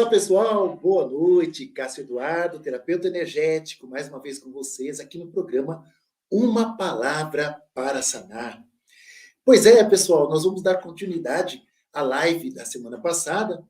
Olá, pessoal, boa noite. Cássio Eduardo, terapeuta energético, mais uma vez com vocês aqui no programa Uma Palavra para Sanar. Pois é, pessoal, nós vamos dar continuidade à live da semana passada,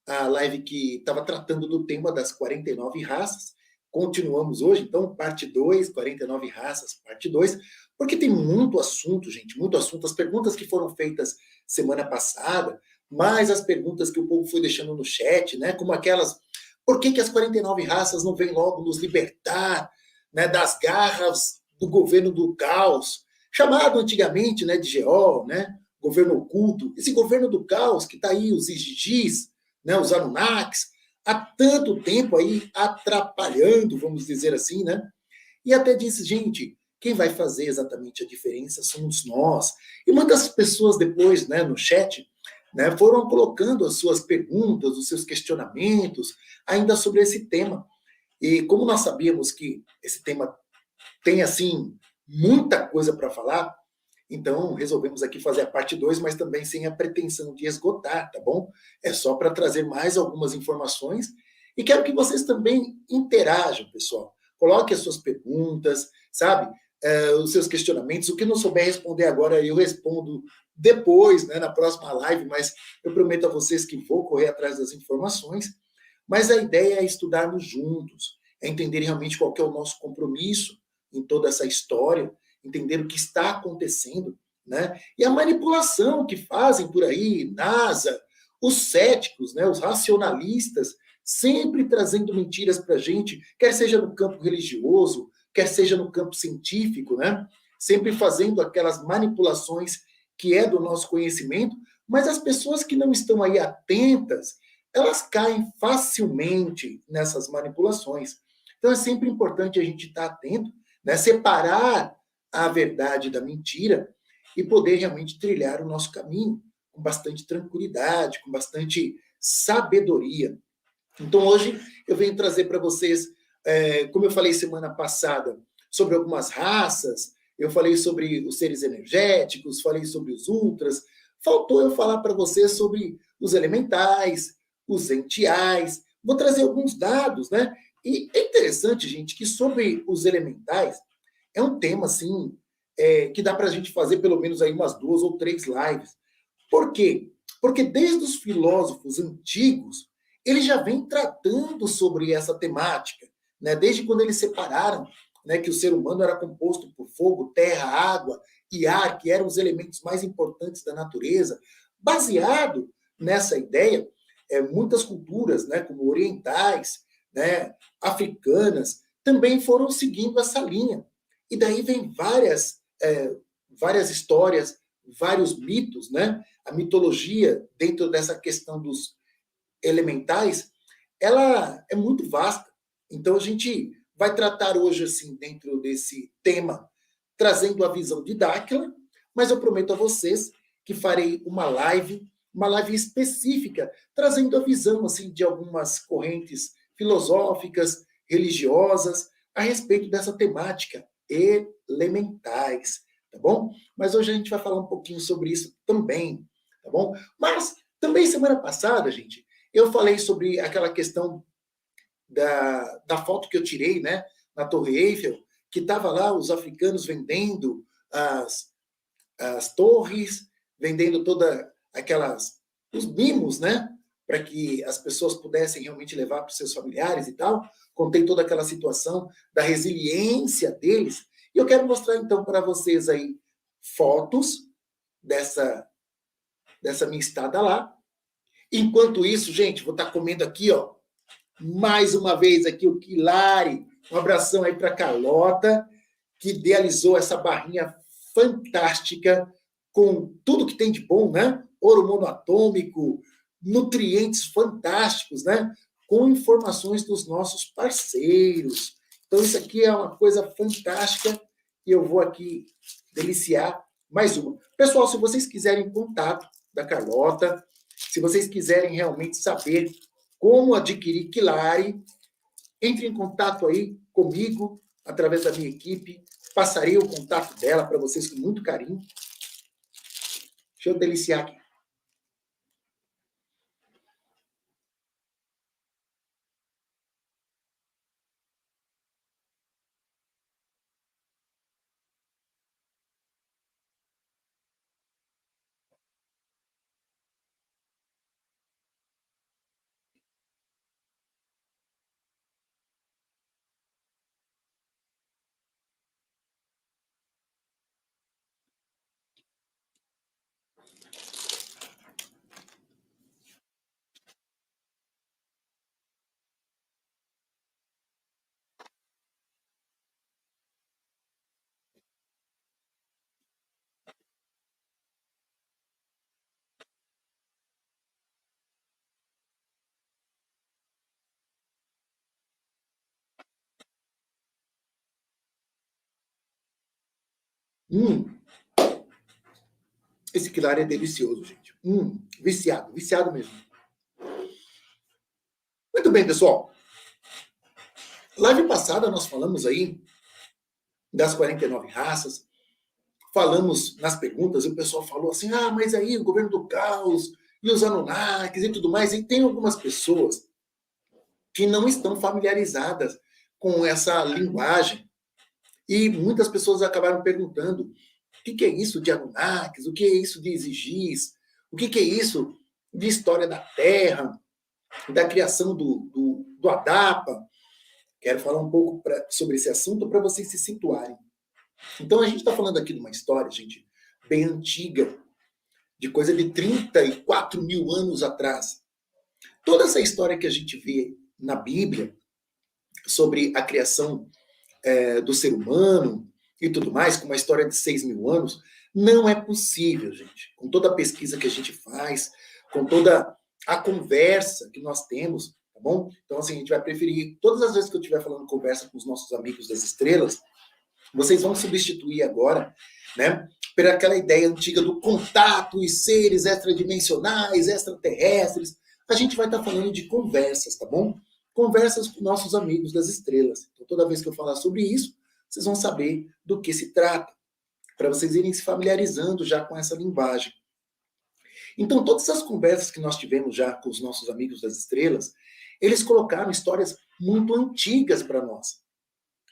a live que estava tratando do tema das 49 raças. Continuamos hoje, então, parte 2, 49 raças, parte 2, porque tem muito assunto, gente, muito assunto. As perguntas que foram feitas semana passada, mais as perguntas que o povo foi deixando no chat, né? Como aquelas, por que as 49 raças não vêm logo nos libertar, né, das garras do governo do caos, chamado antigamente, né, de GO, né, governo oculto, esse governo do caos que está aí, os IGGs, né, os Anunnakis, há tanto tempo aí atrapalhando, vamos dizer assim, né? E até disse, gente, quem vai fazer exatamente a diferença somos nós. E muitas pessoas depois, né, no chat, né, foram colocando as suas perguntas, os seus questionamentos, ainda sobre esse tema. E como nós sabíamos que esse tema tem, assim, muita coisa para falar, então resolvemos aqui fazer a parte 2, mas também sem a pretensão de esgotar, tá bom? É só para trazer mais algumas informações e quero que vocês também interajam, pessoal. Coloque as suas perguntas, sabe? Os seus questionamentos. O que não souber responder agora, eu respondo depois, né, na próxima live, mas eu prometo a vocês que vou correr atrás das informações. Mas a ideia é estudarmos juntos, é entender realmente qual que é o nosso compromisso em toda essa história, entender o que está acontecendo, né? E a manipulação que fazem por aí, NASA, os céticos, né, os racionalistas, sempre trazendo mentiras para a gente, quer seja no campo religioso, quer seja no campo científico, né? Sempre fazendo aquelas manipulações que é do nosso conhecimento, mas as pessoas que não estão aí atentas, elas caem facilmente nessas manipulações. Então é sempre importante a gente estar atento, né? Separar a verdade da mentira e poder realmente trilhar o nosso caminho com bastante tranquilidade, com bastante sabedoria. Então, hoje eu venho trazer para vocês, como eu falei semana passada, sobre algumas raças, eu falei sobre os seres energéticos, falei sobre os ultras, faltou eu falar para vocês sobre os elementais, os entiais, vou trazer alguns dados, né? E é interessante, gente, que sobre os elementais, é um tema, assim, que dá para a gente fazer pelo menos aí umas 2 ou 3 lives. Por quê? Porque desde os filósofos antigos, eles já vêm tratando sobre essa temática, né? Desde quando eles separaram, né, que o ser humano era composto por fogo, terra, água e ar, que eram os elementos mais importantes da natureza. Baseado nessa ideia, muitas culturas, né, como orientais, né, africanas, também foram seguindo essa linha. E daí vem várias histórias, vários mitos, né? A mitologia dentro dessa questão dos elementais, ela é muito vasta. Então a gente vai tratar hoje assim dentro desse tema, trazendo a visão de Dáquila, mas eu prometo a vocês que farei uma live específica, trazendo a visão assim de algumas correntes filosóficas, religiosas a respeito dessa temática elementais, tá bom? Mas hoje a gente vai falar um pouquinho sobre isso também, tá bom? Mas também semana passada, gente, eu falei sobre aquela questão da foto que eu tirei, né, na Torre Eiffel, que estava lá os africanos vendendo as torres, vendendo toda aquelas os mimos, né, para que as pessoas pudessem realmente levar para os seus familiares e tal. Contei toda aquela situação da resiliência deles. E eu quero mostrar então para vocês aí fotos dessa minha estada lá. Enquanto isso, gente, vou estar comendo aqui, ó, mais uma vez aqui o Quilari. Um abração aí para Carlota, que idealizou essa barrinha fantástica com tudo que tem de bom, né? Ouro monoatômico, nutrientes fantásticos, né? Com informações dos nossos parceiros. Então, isso aqui é uma coisa fantástica e eu vou aqui deliciar mais uma. Pessoal, se vocês quiserem contato da Carlota, se vocês quiserem realmente saber como adquirir Quilari, entre em contato aí comigo, através da minha equipe. Passarei o contato dela para vocês com muito carinho. Deixa eu deliciar aqui. Hum, esse quilar é delicioso, gente. Viciado mesmo. Muito bem, pessoal. Live passada nós falamos aí das 49 raças, falamos nas perguntas, e o pessoal falou assim, mas aí o governo do caos, e os Anunnakis e tudo mais, e tem algumas pessoas que não estão familiarizadas com essa linguagem, e muitas pessoas acabaram perguntando, o que é isso de Anunnakis, o que é isso de Exigis, o que é isso de história da Terra, da criação do Adapa. Quero falar um pouco sobre esse assunto para vocês se situarem. Então, a gente está falando aqui de uma história, gente, bem antiga, de coisa de 34 mil anos atrás. Toda essa história que a gente vê na Bíblia, sobre a criação do ser humano e tudo mais, com uma história de 6 mil anos, não é possível, gente. Com toda a pesquisa que a gente faz, com toda a conversa que nós temos, tá bom? Então, assim, a gente vai preferir, todas as vezes que eu estiver falando conversa com os nossos amigos das estrelas, vocês vão substituir agora, né, por aquela ideia antiga do contato e seres extradimensionais, extraterrestres. A gente vai estar falando de conversas, tá bom? Conversas com nossos amigos das estrelas. Então, toda vez que eu falar sobre isso, vocês vão saber do que se trata, para vocês irem se familiarizando já com essa linguagem. Então, todas essas conversas que nós tivemos já com os nossos amigos das estrelas, eles colocaram histórias muito antigas para nós.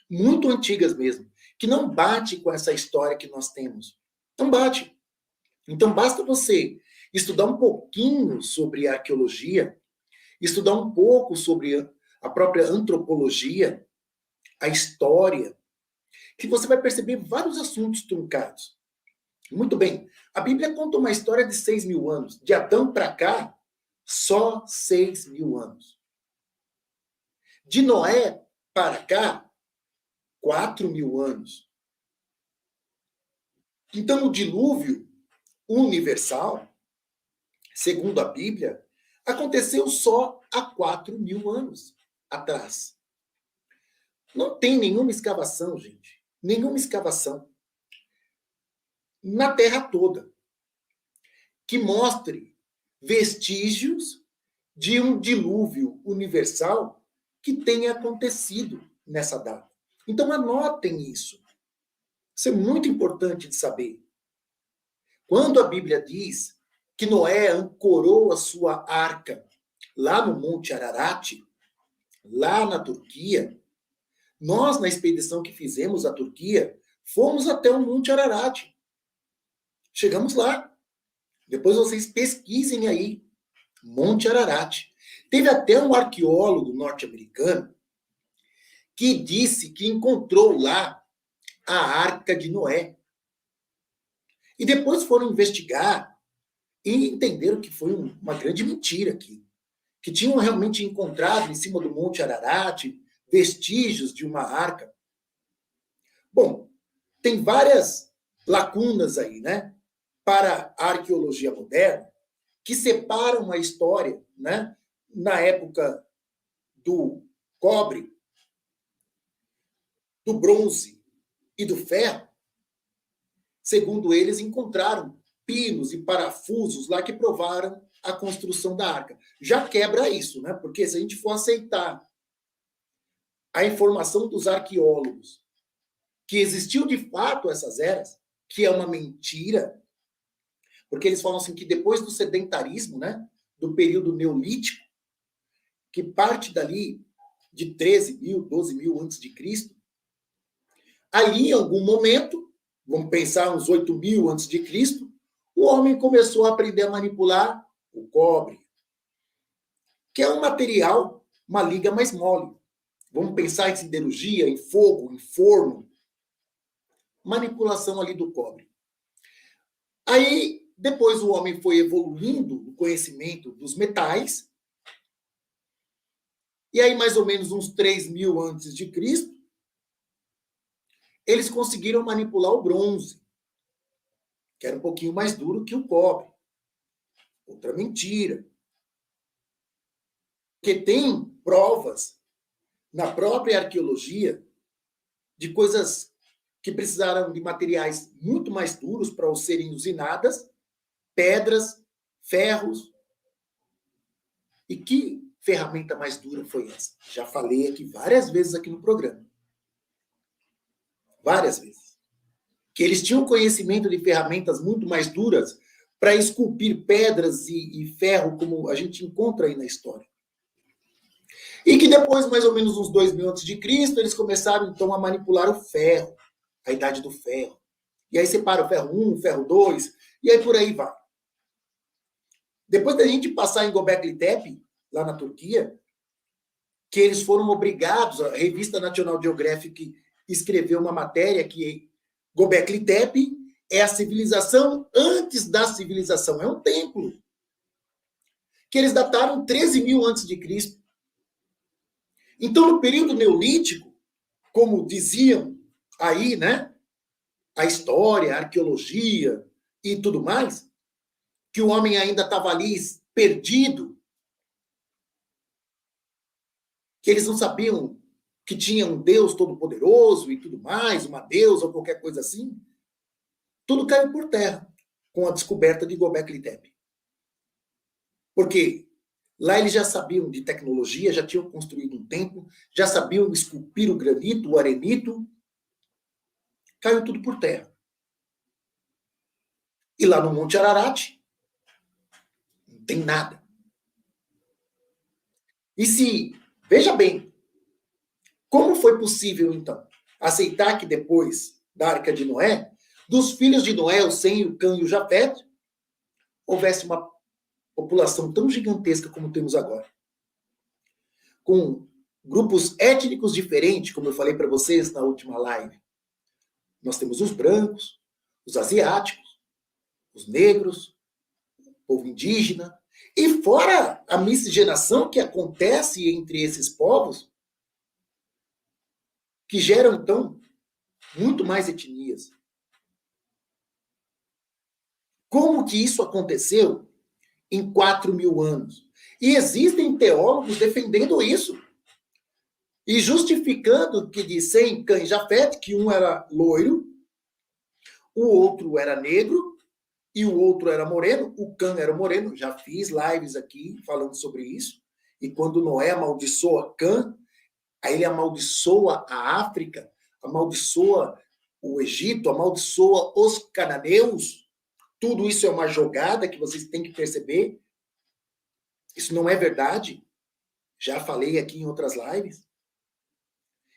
Muito antigas mesmo, que não bate com essa história que nós temos. Não bate. Então, basta você estudar um pouquinho sobre a arqueologia, estudar um pouco sobre a própria antropologia, a história, que você vai perceber vários assuntos truncados. Muito bem, a Bíblia conta uma história de 6 mil anos. De Adão para cá, só 6 mil anos. De Noé para cá, 4 mil anos. Então, o dilúvio universal, segundo a Bíblia, aconteceu só há 4 mil anos atrás. Não tem nenhuma escavação, gente. Nenhuma escavação na Terra toda que mostre vestígios de um dilúvio universal que tenha acontecido nessa data. Então, anotem isso. Isso é muito importante de saber. Quando a Bíblia diz que Noé ancorou a sua arca lá no Monte Ararat, lá na Turquia, nós, na expedição que fizemos à Turquia, fomos até o Monte Ararat. Chegamos lá. Depois vocês pesquisem aí. Monte Ararat. Teve até um arqueólogo norte-americano que disse que encontrou lá a Arca de Noé. E depois foram investigar e entenderam que foi uma grande mentira aqui. Que tinham realmente encontrado em cima do Monte Ararat vestígios de uma arca. Bom, tem várias lacunas aí, né? Para a arqueologia moderna, que separam a história, né? Na época do cobre, do bronze e do ferro. Segundo eles, encontraram pinos e parafusos lá que provaram a construção da arca. Já quebra isso, né? Porque se a gente for aceitar a informação dos arqueólogos que existiu de fato essas eras, que é uma mentira, porque eles falam assim que depois do sedentarismo, né, do período neolítico, que parte dali de 13 mil, 12 mil antes de Cristo, ali em algum momento, vamos pensar uns 8 mil antes de Cristo, o homem começou a aprender a manipular o cobre, que é um material, uma liga mais mole. Vamos pensar em siderurgia, em fogo, em forno. Manipulação ali do cobre. Aí, depois o homem foi evoluindo no conhecimento dos metais. E aí, mais ou menos uns 3 mil antes de Cristo, eles conseguiram manipular o bronze, que era um pouquinho mais duro que o cobre. Outra mentira. Porque tem provas na própria arqueologia de coisas que precisaram de materiais muito mais duros para serem usinadas, pedras, ferros. E que ferramenta mais dura foi essa? Já falei aqui várias vezes aqui no programa. Várias vezes. Que eles tinham conhecimento de ferramentas muito mais duras para esculpir pedras e ferro, como a gente encontra aí na história. E que depois, mais ou menos uns 2000 a.C., eles começaram então a manipular o ferro, a idade do ferro. E aí separa o ferro 1, o ferro 2, e aí por aí vai. Depois da gente passar em Göbekli Tepe, lá na Turquia, que eles foram obrigados, a revista National Geographic escreveu uma matéria que Göbekli Tepe é a civilização antes da civilização, é um templo, que eles dataram 13.000 antes de Cristo. Então, no período neolítico, como diziam aí, né, a história, a arqueologia e tudo mais, que o homem ainda estava ali perdido, que eles não sabiam que tinha um Deus todo-poderoso e tudo mais, uma deusa ou qualquer coisa assim, tudo caiu por terra com a descoberta de Göbekli Tepe. Porque lá eles já sabiam de tecnologia, já tinham construído um templo, já sabiam esculpir o granito, o arenito, caiu tudo por terra. E lá no Monte Ararat, não tem nada. E se, veja bem, como foi possível, então, aceitar que depois da Arca de Noé, dos filhos de Noé, o Sem, o Cã e o Jafete, houvesse uma população tão gigantesca como temos agora? Com grupos étnicos diferentes, como eu falei para vocês na última live. Nós temos os brancos, os asiáticos, os negros, o povo indígena, e fora a miscigenação que acontece entre esses povos, que geram, então, muito mais etnias. Como que isso aconteceu em 4.000 anos? E existem teólogos defendendo isso. E justificando que de Sem, Cã e Jafete, que um era loiro, o outro era negro e o outro era moreno. O Cã era moreno. Já fiz lives aqui falando sobre isso. E quando Noé amaldiçoa Cã, aí ele amaldiçoa a África, amaldiçoa o Egito, amaldiçoa os cananeus. Tudo isso é uma jogada que vocês têm que perceber. Isso não é verdade. Já falei aqui em outras lives.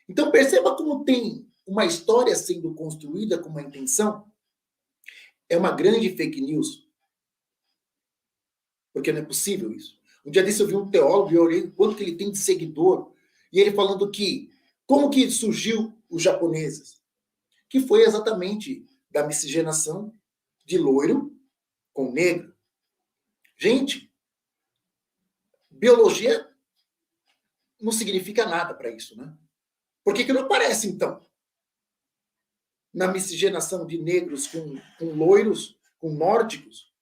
Então perceba como tem uma história sendo construída com uma intenção. É uma grande fake news. Porque não é possível isso. Um dia desse eu vi um teólogo e eu olhei quanto que ele tem de seguidor. E ele falando que, como que surgiu os japoneses? Que foi exatamente da miscigenação de loiro com negro. Gente, biologia não significa nada para isso, né? Por que não aparece, então? Na miscigenação de negros com loiros, com nórdicos,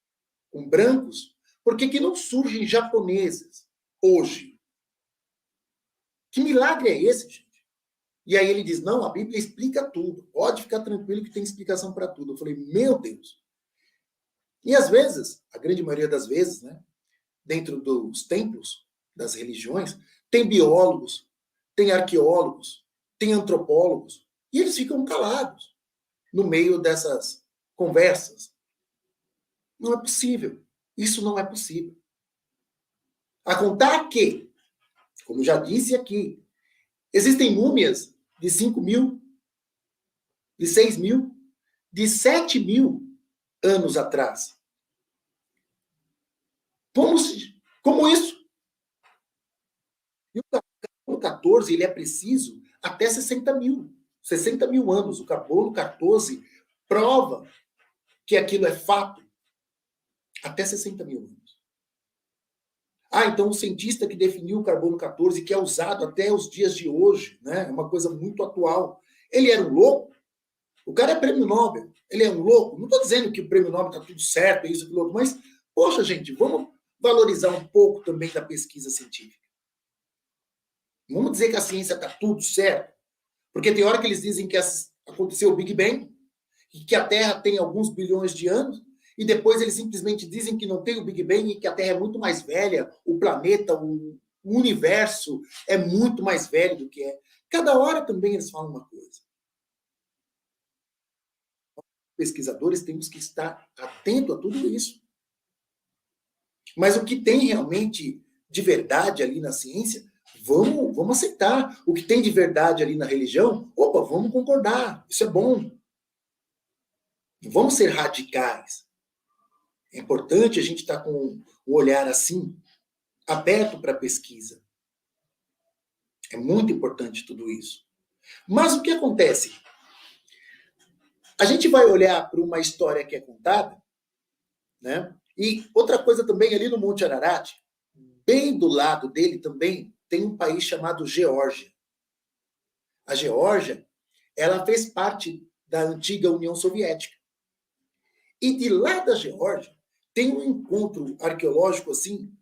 com brancos, por que não surgem japoneses hoje? Que milagre é esse, gente? E aí ele diz, não, a Bíblia explica tudo. Pode ficar tranquilo que tem explicação para tudo. Eu falei, meu Deus. E às vezes, a grande maioria das vezes, né, dentro dos templos, das religiões, tem biólogos, tem arqueólogos, tem antropólogos, e eles ficam calados no meio dessas conversas. Não é possível. Isso não é possível. A contar que, como já disse aqui, existem múmias de 5.000, de 6.000, de 7.000 anos atrás. Como isso? E o carbono 14 ele é preciso até 60.000. 60.000 anos. O carbono 14 prova que aquilo é fato até 60.000 anos. Ah, então o cientista que definiu o carbono 14, que é usado até os dias de hoje, né? É uma coisa muito atual. Ele era um louco? O cara é prêmio Nobel. Ele é um louco? Não estou dizendo que o prêmio Nobel está tudo certo, é isso, aquilo outro, mas, poxa, gente, vamos valorizar um pouco também da pesquisa científica. Vamos dizer que a ciência está tudo certo? Porque tem hora que eles dizem que aconteceu o Big Bang, e que a Terra tem alguns bilhões de anos, e depois eles simplesmente dizem que não tem o Big Bang e que a Terra é muito mais velha, o planeta, o universo é muito mais velho do que é. Cada hora também eles falam uma coisa. Pesquisadores temos que estar atento a tudo isso. Mas o que tem realmente de verdade ali na ciência, vamos aceitar. O que tem de verdade ali na religião, opa, vamos concordar. Isso é bom. Vamos ser radicais. É importante a gente estar com o olhar assim, aberto para a pesquisa. É muito importante tudo isso. Mas o que acontece? A gente vai olhar para uma história que é contada, né? E outra coisa também, ali no Monte Ararat, bem do lado dele também, tem um país chamado Geórgia. A Geórgia, ela fez parte da antiga União Soviética. E de lá da Geórgia, tem um encontro arqueológico, assim,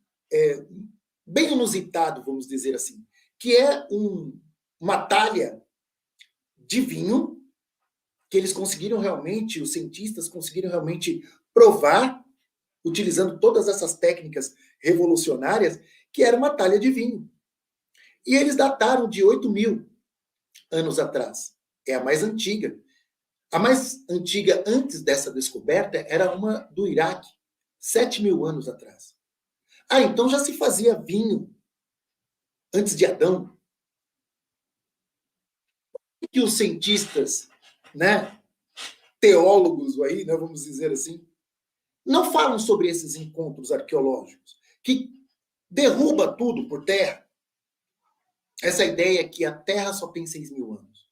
bem inusitado, vamos dizer assim, que é uma talha de vinho que eles conseguiram realmente, os cientistas conseguiram realmente provar, utilizando todas essas técnicas revolucionárias, que era uma talha de vinho. E eles dataram de 8.000 anos atrás. É a mais antiga. A mais antiga antes dessa descoberta era uma do Iraque, 7.000 anos atrás. Ah, então já se fazia vinho antes de Adão. E que os cientistas, né, teólogos aí, né, vamos dizer assim, não falam sobre esses encontros arqueológicos, que derruba tudo por terra. Essa ideia que a Terra só tem 6.000 anos.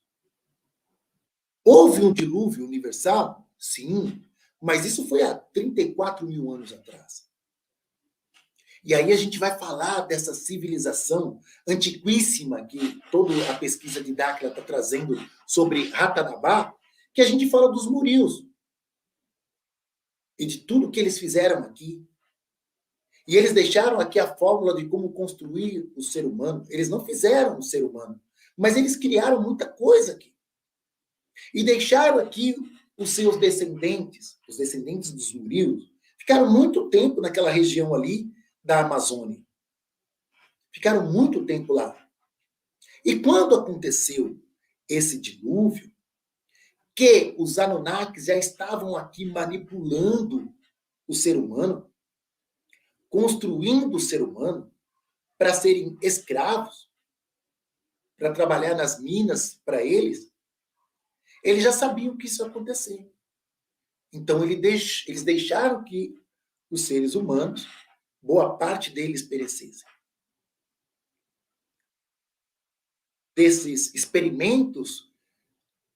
Houve um dilúvio universal? Sim, mas isso foi há 34.000 anos atrás. E aí a gente vai falar dessa civilização antiquíssima que toda a pesquisa de Dáquila está trazendo sobre Ratanabá, que a gente fala dos Murios e de tudo que eles fizeram aqui. E eles deixaram aqui a fórmula de como construir o ser humano. Eles não fizeram o ser humano, mas eles criaram muita coisa aqui. E deixaram aqui os seus descendentes, os descendentes dos Murios, ficaram muito tempo naquela região ali da Amazônia. Ficaram muito tempo lá. E quando aconteceu esse dilúvio, que os Anunnakis já estavam aqui manipulando o ser humano, construindo o ser humano para serem escravos, para trabalhar nas minas para eles, eles já sabiam que isso ia acontecer. Então eles deixaram que os seres humanos, boa parte deles perecessem. Desses experimentos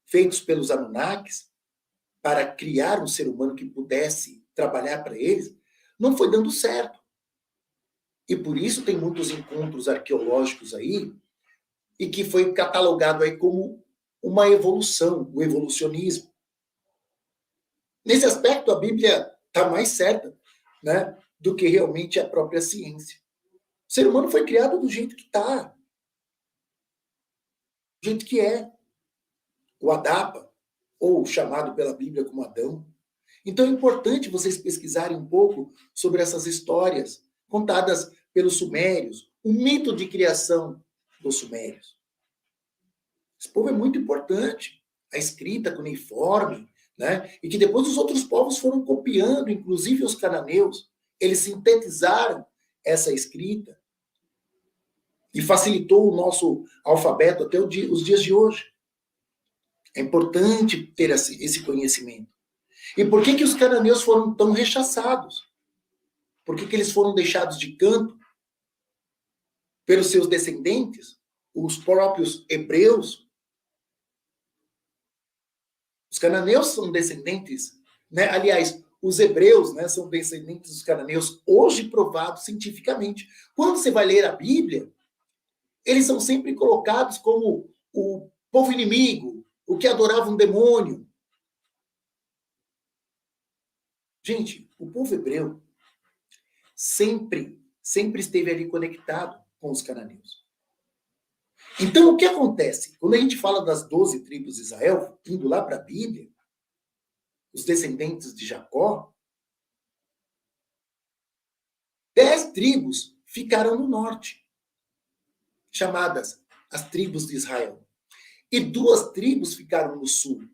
feitos pelos Anunnakis para criar um ser humano que pudesse trabalhar para eles, não foi dando certo. E por isso tem muitos encontros arqueológicos aí, e que foi catalogado aí como uma evolução, o evolucionismo. Nesse aspecto, a Bíblia está mais certa, né, do que realmente a própria ciência. O ser humano foi criado do jeito que está, do jeito que é. O Adapa, ou chamado pela Bíblia como Adão. Então é importante vocês pesquisarem um pouco sobre essas histórias contadas pelos sumérios, o mito de criação dos sumérios. Esse povo é muito importante, a escrita cuneiforme, né? E que depois os outros povos foram copiando, inclusive os cananeus. Eles sintetizaram essa escrita e facilitou o nosso alfabeto até os dias de hoje. É importante ter esse conhecimento. E por que os cananeus foram tão rechaçados? Por que eles foram deixados de canto pelos seus descendentes, os próprios hebreus? Os cananeus são descendentes, né? Aliás, os hebreus, né, são descendentes dos cananeus, hoje provado cientificamente. Quando você vai ler a Bíblia, eles são sempre colocados como o povo inimigo, o que adorava um demônio. Gente, o povo hebreu sempre esteve ali conectado com os cananeus. Então, o que acontece? Quando a gente fala das 12 tribos de Israel, indo lá para a Bíblia, os descendentes de Jacó, 10 tribos ficaram no norte, chamadas as tribos de Israel. E 2 tribos ficaram no sul.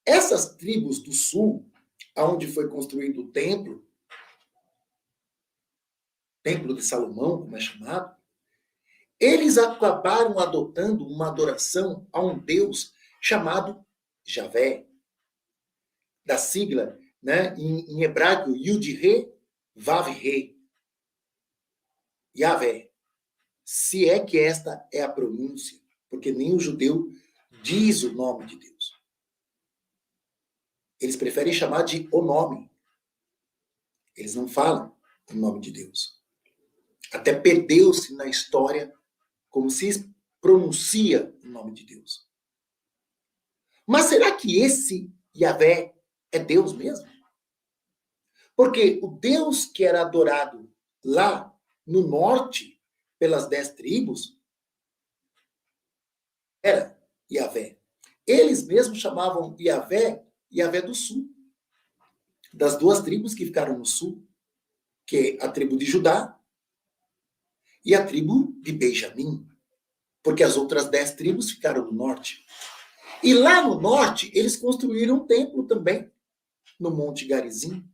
Essas tribos do sul, onde foi construído o templo de Salomão, como é chamado, eles acabaram adotando uma adoração a um Deus chamado Javé, da sigla, né, em hebraico, Yud-Re, Vav-Re, Yahvé. Se é que esta é a pronúncia, porque nem o judeu diz o nome de Deus. Eles preferem chamar de o nome. Eles não falam o nome de Deus. Até perdeu-se na história como se pronuncia o nome de Deus. Mas será que esse Yahvé é Deus mesmo? Porque o Deus que era adorado lá no norte, pelas 10 tribos, era Yahvé. Eles mesmos chamavam Yahvé, Yahvé do sul. Das 2 tribos que ficaram no sul, que é a tribo de Judá e a tribo de Benjamim. Porque as outras 10 tribos ficaram no norte. E lá no norte, eles construíram um templo também, no Monte Garizim.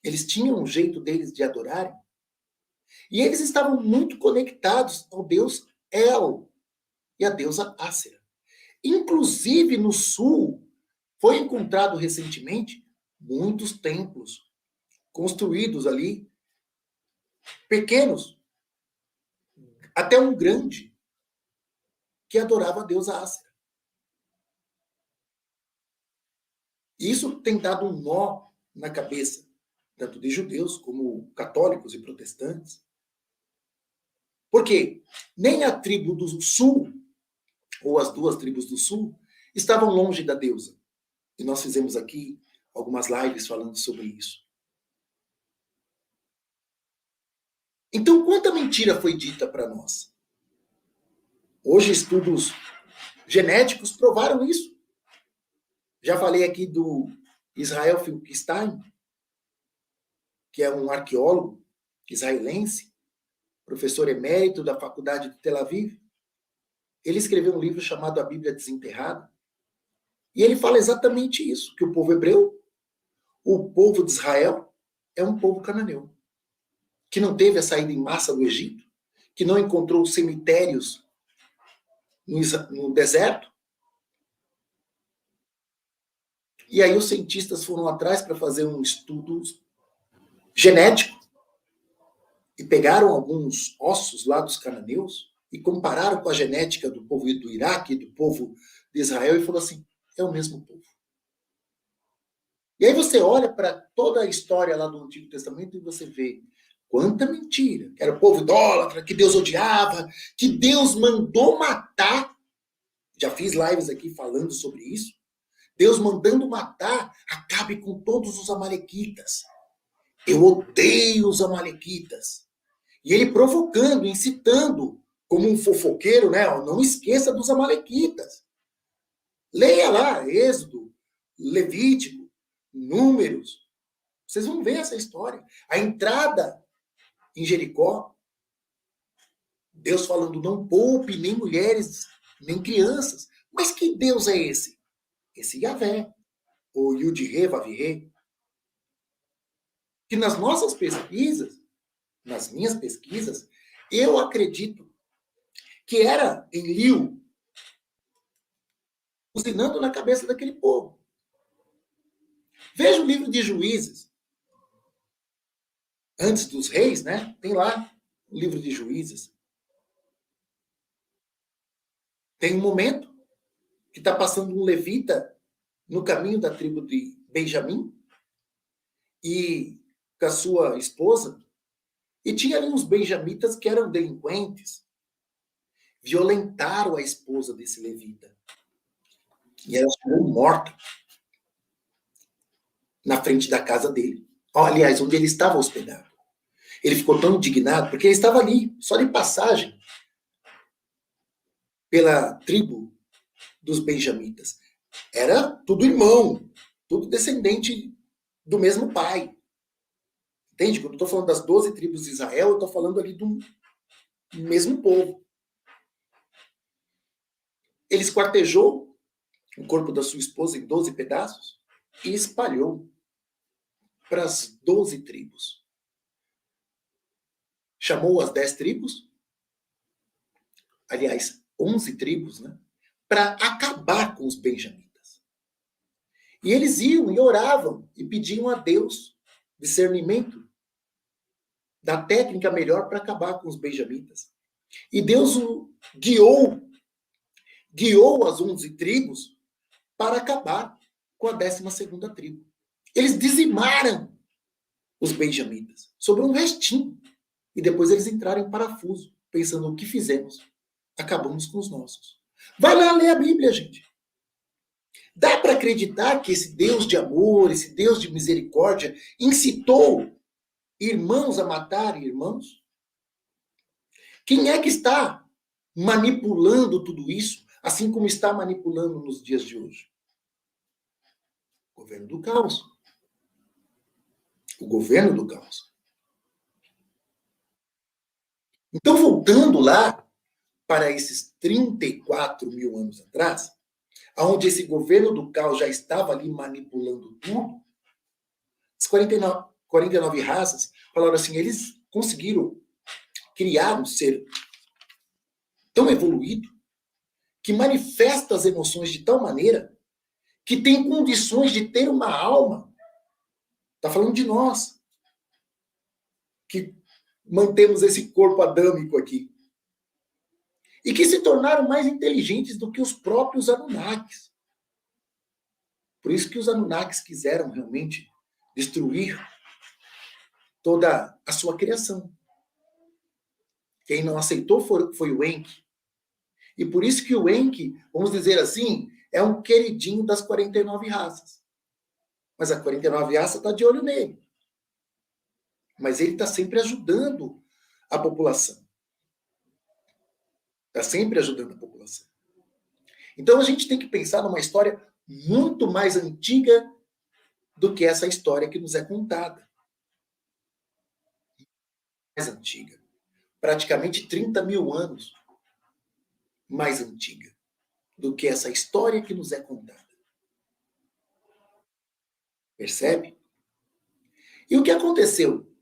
Eles tinham um jeito deles de adorarem. E eles estavam muito conectados ao deus El e à deusa Ácera. Inclusive, no sul, foi encontrado recentemente muitos templos construídos ali, pequenos, até um grande, que adorava a deusa Ácera. Isso tem dado um nó na cabeça, tanto de judeus como católicos e protestantes. Porque nem a tribo do sul, ou as 2 tribos do sul, estavam longe da deusa. E nós fizemos aqui algumas lives falando sobre isso. Então, quanta mentira foi dita para nós? Hoje, estudos genéticos provaram isso. Já falei aqui do Israel Finkelstein, que é um arqueólogo israelense, professor emérito da Faculdade de Tel Aviv. Ele escreveu um livro chamado A Bíblia Desenterrada. E ele fala exatamente isso, que o povo hebreu, o povo de Israel, é um povo cananeu, que não teve a saída em massa do Egito, que não encontrou cemitérios no deserto. E aí os cientistas foram atrás para fazer um estudo genético e pegaram alguns ossos lá dos cananeus e compararam com a genética do povo do Iraque, do povo de Israel, e falou assim, é o mesmo povo. E aí você olha para toda a história lá do Antigo Testamento e você vê quanta mentira. Que era o povo idólatra, que Deus odiava, que Deus mandou matar. Já fiz lives aqui falando sobre isso. Deus mandando matar, acabe com todos os amalequitas. Eu odeio os amalequitas. E ele provocando, incitando, como um fofoqueiro, né? Não esqueça dos amalequitas. Leia lá, Êxodo, Levítico, Números. Vocês vão ver essa história. A entrada em Jericó, Deus falando, não poupe nem mulheres, nem crianças. Mas que Deus é esse? Esse Yahvé, ou Yud-Re, Vav-Re. Que nas nossas pesquisas, nas minhas pesquisas, eu acredito que era Enlil cozinhando na cabeça daquele povo. Veja o livro de Juízes. Antes dos reis, né? Tem lá o livro de Juízes. Tem um momento que está passando um levita no caminho da tribo de Benjamim e com a sua esposa, e tinha ali uns benjamitas que eram delinquentes, violentaram a esposa desse levita. E ela chegou morta na frente da casa dele. Aliás, onde ele estava hospedado. Ele ficou tão indignado, porque ele estava ali, só de passagem, pela tribo dos benjamitas. Era tudo irmão, tudo descendente do mesmo pai. Entende? Quando eu estou falando das 12 tribos de Israel, eu estou falando ali do mesmo povo. Ele esquartejou o corpo da sua esposa em 12 pedaços e espalhou para as 12 tribos. Chamou as 10 tribos, aliás, 11 tribos, né? Para acabar com os benjamitas. E eles iam e oravam e pediam a Deus discernimento da técnica melhor para acabar com os benjamitas. E Deus o guiou as 11 tribos para acabar com a 12ª tribo. Eles dizimaram os benjamitas, sobrou um restinho. E depois eles entraram em parafuso, pensando o que fizemos. Acabamos com os nossos. Vai lá ler a Bíblia, gente. Dá para acreditar que esse Deus de amor, esse Deus de misericórdia, incitou irmãos a matarem irmãos? Quem é que está manipulando tudo isso, assim como está manipulando nos dias de hoje? O governo do caos. O governo do caos. Então, voltando lá para esses 34 mil anos atrás, onde esse governo do caos já estava ali manipulando tudo, as 49 raças falaram assim, eles conseguiram criar um ser tão evoluído que manifesta as emoções de tal maneira que tem condições de ter uma alma. Está falando de nós, que mantemos esse corpo adâmico aqui. E que se tornaram mais inteligentes do que os próprios Anunnakis. Por isso que os Anunnakis quiseram realmente destruir toda a sua criação. Quem não aceitou foi o Enki. E por isso que o Enki, vamos dizer assim, é um queridinho das 49 raças. Mas a 49 raça está de olho nele. Mas ele está sempre ajudando a população. Está sempre ajudando a população. Então a gente tem que pensar numa história muito mais antiga do que essa história que nos é contada. Mais antiga. Praticamente 30 mil anos mais antiga do que essa história que nos é contada. Percebe? E o que aconteceu?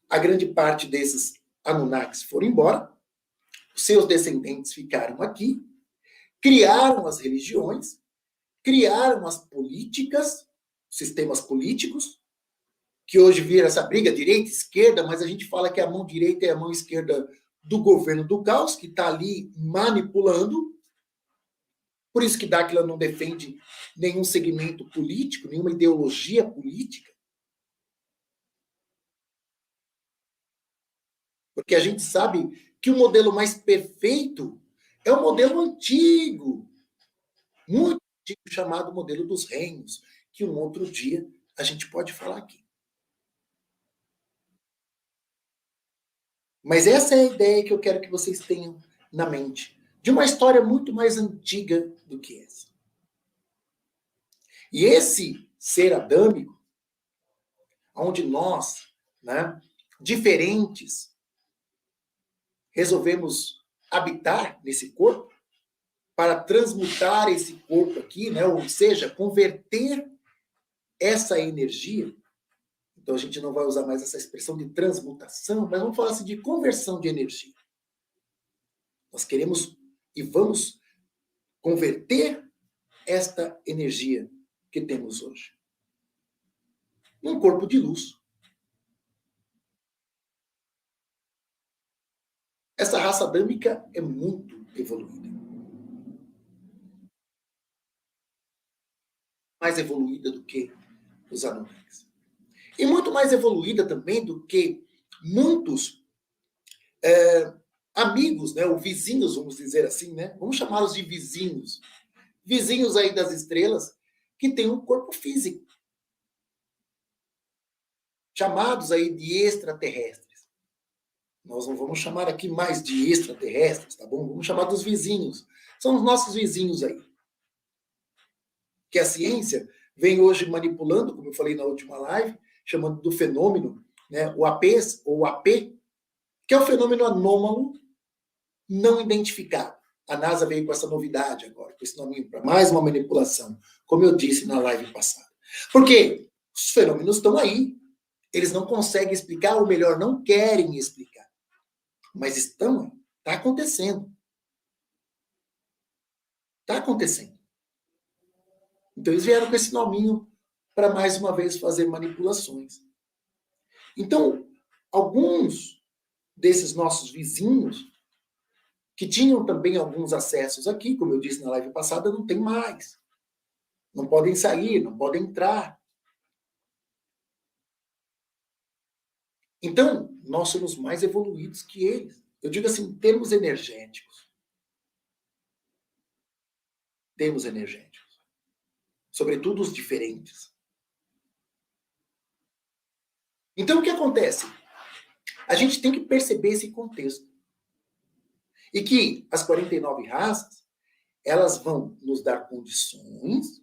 A grande parte desses Anunnakis foram embora, seus descendentes ficaram aqui, criaram as religiões, criaram as políticas, sistemas políticos, que hoje vira essa briga direita e esquerda, mas a gente fala que a mão direita é a mão esquerda do governo do caos, que está ali manipulando. Por isso que Dáquila não defende nenhum segmento político, nenhuma ideologia política. Porque a gente sabe que o modelo mais perfeito é o modelo antigo, muito antigo, chamado modelo dos reinos, que um outro dia a gente pode falar aqui. Mas essa é a ideia que eu quero que vocês tenham na mente, de uma história muito mais antiga do que essa. E esse ser adâmico, onde nós, né, diferentes, resolvemos habitar nesse corpo, para transmutar esse corpo aqui, né, ou seja, converter essa energia. Então a gente não vai usar mais essa expressão de transmutação, mas vamos falar assim de conversão de energia. Nós queremos e vamos converter esta energia que temos hoje num corpo de luz. Essa raça adâmica é muito evoluída. Mais evoluída do que os Anunnakis. E muito mais evoluída também do que muitos amigos, né, ou vizinhos, vamos dizer assim, né? Vamos chamá-los de vizinhos. Vizinhos aí das estrelas que têm um corpo físico. Chamados aí de extraterrestres. Nós não vamos chamar aqui mais de extraterrestres, tá bom? Vamos chamar dos vizinhos. São os nossos vizinhos aí. Que a ciência vem hoje manipulando, como eu falei na última live, chamando do fenômeno, né, o APs, ou AP, que é o fenômeno anômalo não identificado. A NASA veio com essa novidade agora, com esse nome para mais uma manipulação, como eu disse na live passada. Porque os fenômenos estão aí. Eles não conseguem explicar, ou melhor, não querem explicar. Mas estão, está acontecendo. Está acontecendo. Então eles vieram com esse nominho para mais uma vez fazer manipulações. Então, alguns desses nossos vizinhos, que tinham também alguns acessos aqui, como eu disse na live passada, não tem mais. Não podem sair, não podem entrar. Então, nós somos mais evoluídos que eles. Eu digo assim, em termos energéticos. Termos energéticos. Sobretudo os diferentes. Então, o que acontece? A gente tem que perceber esse contexto. E que as 49 raças, elas vão nos dar condições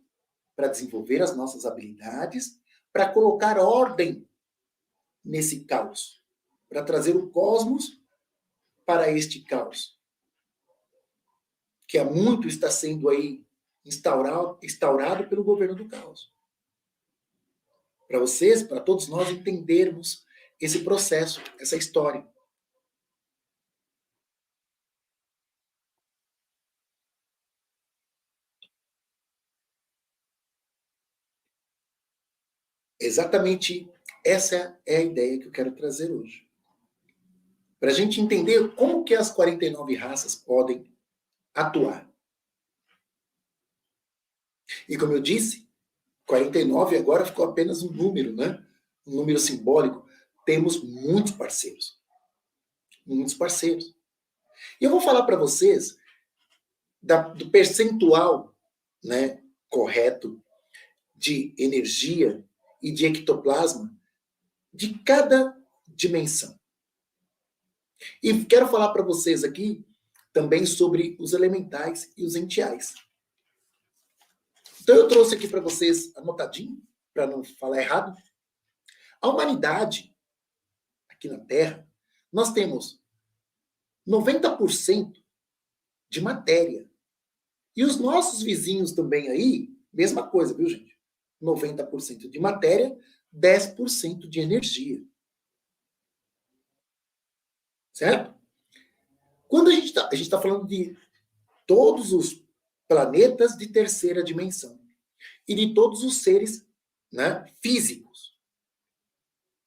para desenvolver as nossas habilidades, para colocar ordem nesse caos, para trazer o cosmos para este caos, que há muito está sendo aí instaurado pelo governo do caos. Para vocês, para todos nós entendermos esse processo, essa história. Exatamente essa é a ideia que eu quero trazer hoje. Para a gente entender como que as 49 raças podem atuar. E como eu disse, 49 agora ficou apenas um número, né? Um número simbólico. Temos muitos parceiros. Muitos parceiros. E eu vou falar para vocês do percentual, né, correto de energia e de ectoplasma de cada dimensão. E quero falar para vocês aqui também sobre os elementais e os entiais. Então eu trouxe aqui para vocês anotadinho, para não falar errado. A humanidade, aqui na Terra, nós temos 90% de matéria. E os nossos vizinhos também aí, mesma coisa, viu, gente? 90% de matéria, 10% de energia. Certo? Quando a gente está falando de todos os planetas de terceira dimensão e de todos os seres, né, físicos,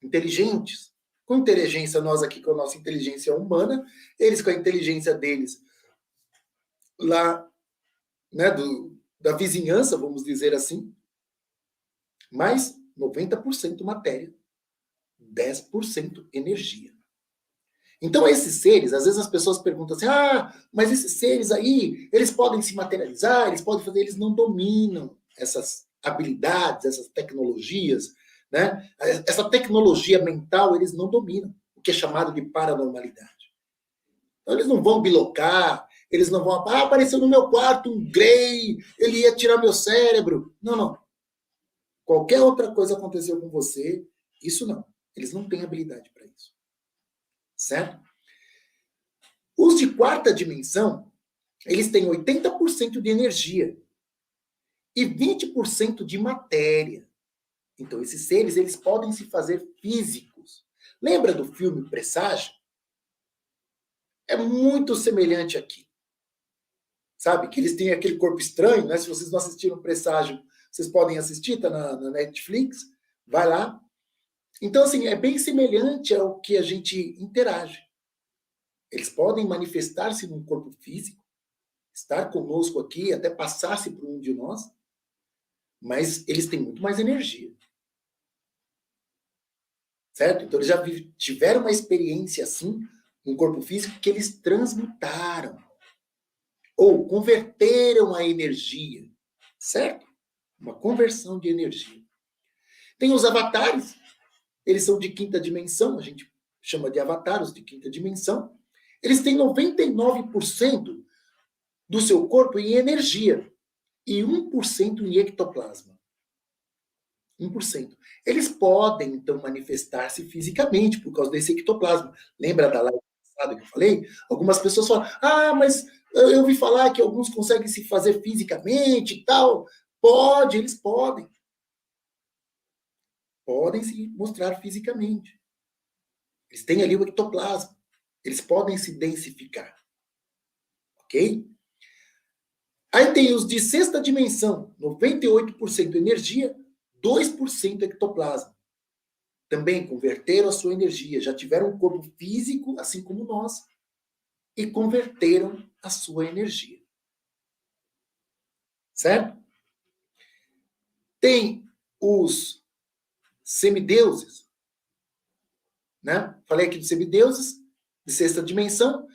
inteligentes. Com inteligência, nós aqui com a nossa inteligência humana, eles com a inteligência deles lá, né, da vizinhança, vamos dizer assim, mas 90% matéria, 10% energia. Então, esses seres, às vezes as pessoas perguntam assim, mas esses seres aí, eles podem se materializar, eles podem fazer, eles não dominam essas habilidades, essas tecnologias, né? Essa tecnologia mental, eles não dominam, o que é chamado de paranormalidade. Então, eles não vão bilocar, eles não vão, apareceu no meu quarto um Grey, ele ia tirar meu cérebro. Não, não. Qualquer outra coisa aconteceu com você, isso não. Eles não têm habilidade para isso. Certo? Os de quarta dimensão, eles têm 80% de energia e 20% de matéria. Então, esses seres, eles podem se fazer físicos. Lembra do filme Presságio? É muito semelhante aqui. Sabe? Que eles têm aquele corpo estranho, né? Se vocês não assistiram Presságio, vocês podem assistir, tá na Netflix. Vai lá. Então, assim, é bem semelhante ao que a gente interage. Eles podem manifestar-se num corpo físico, estar conosco aqui, até passar-se por um de nós, mas eles têm muito mais energia. Certo? Então, eles já tiveram uma experiência assim, num corpo físico, que eles transmutaram, ou converteram a energia. Certo? Uma conversão de energia. Tem os avatares, eles são de quinta dimensão, a gente chama de avatar, os de quinta dimensão, eles têm 99% do seu corpo em energia e 1% em ectoplasma. 1%. Eles podem, então, manifestar-se fisicamente por causa desse ectoplasma. Lembra da live passada que eu falei? Algumas pessoas falam, mas eu ouvi falar que alguns conseguem se fazer fisicamente e tal. Pode, eles podem. Podem se mostrar fisicamente. Eles têm ali o ectoplasma. Eles podem se densificar. Ok? Aí tem os de sexta dimensão, 98% energia, 2% ectoplasma. Também converteram a sua energia, já tiveram um corpo físico, assim como nós, e converteram a sua energia. Certo? Tem os semideuses, né? Falei aqui dos semideuses, de sexta dimensão.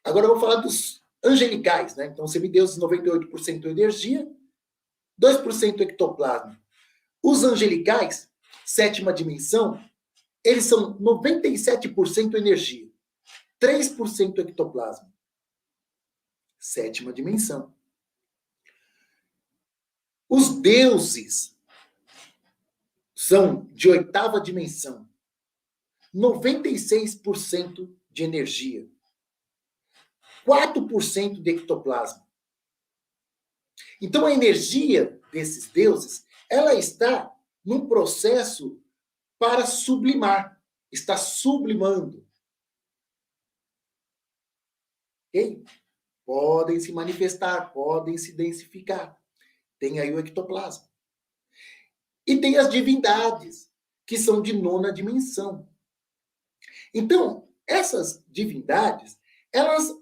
Agora eu vou falar dos angelicais, né? Então, semideuses, 98% energia, 2% ectoplasma. Os angelicais, sétima dimensão, eles são 97% energia, 3% ectoplasma. Sétima dimensão. Os deuses são de oitava dimensão, 96% de energia, 4% de ectoplasma. Então, a energia desses deuses, ela está num processo para sublimar. Está sublimando. Ok? Podem se manifestar, podem se densificar. Tem aí o ectoplasma. E tem as divindades, que são de nona dimensão. Então, essas divindades, elas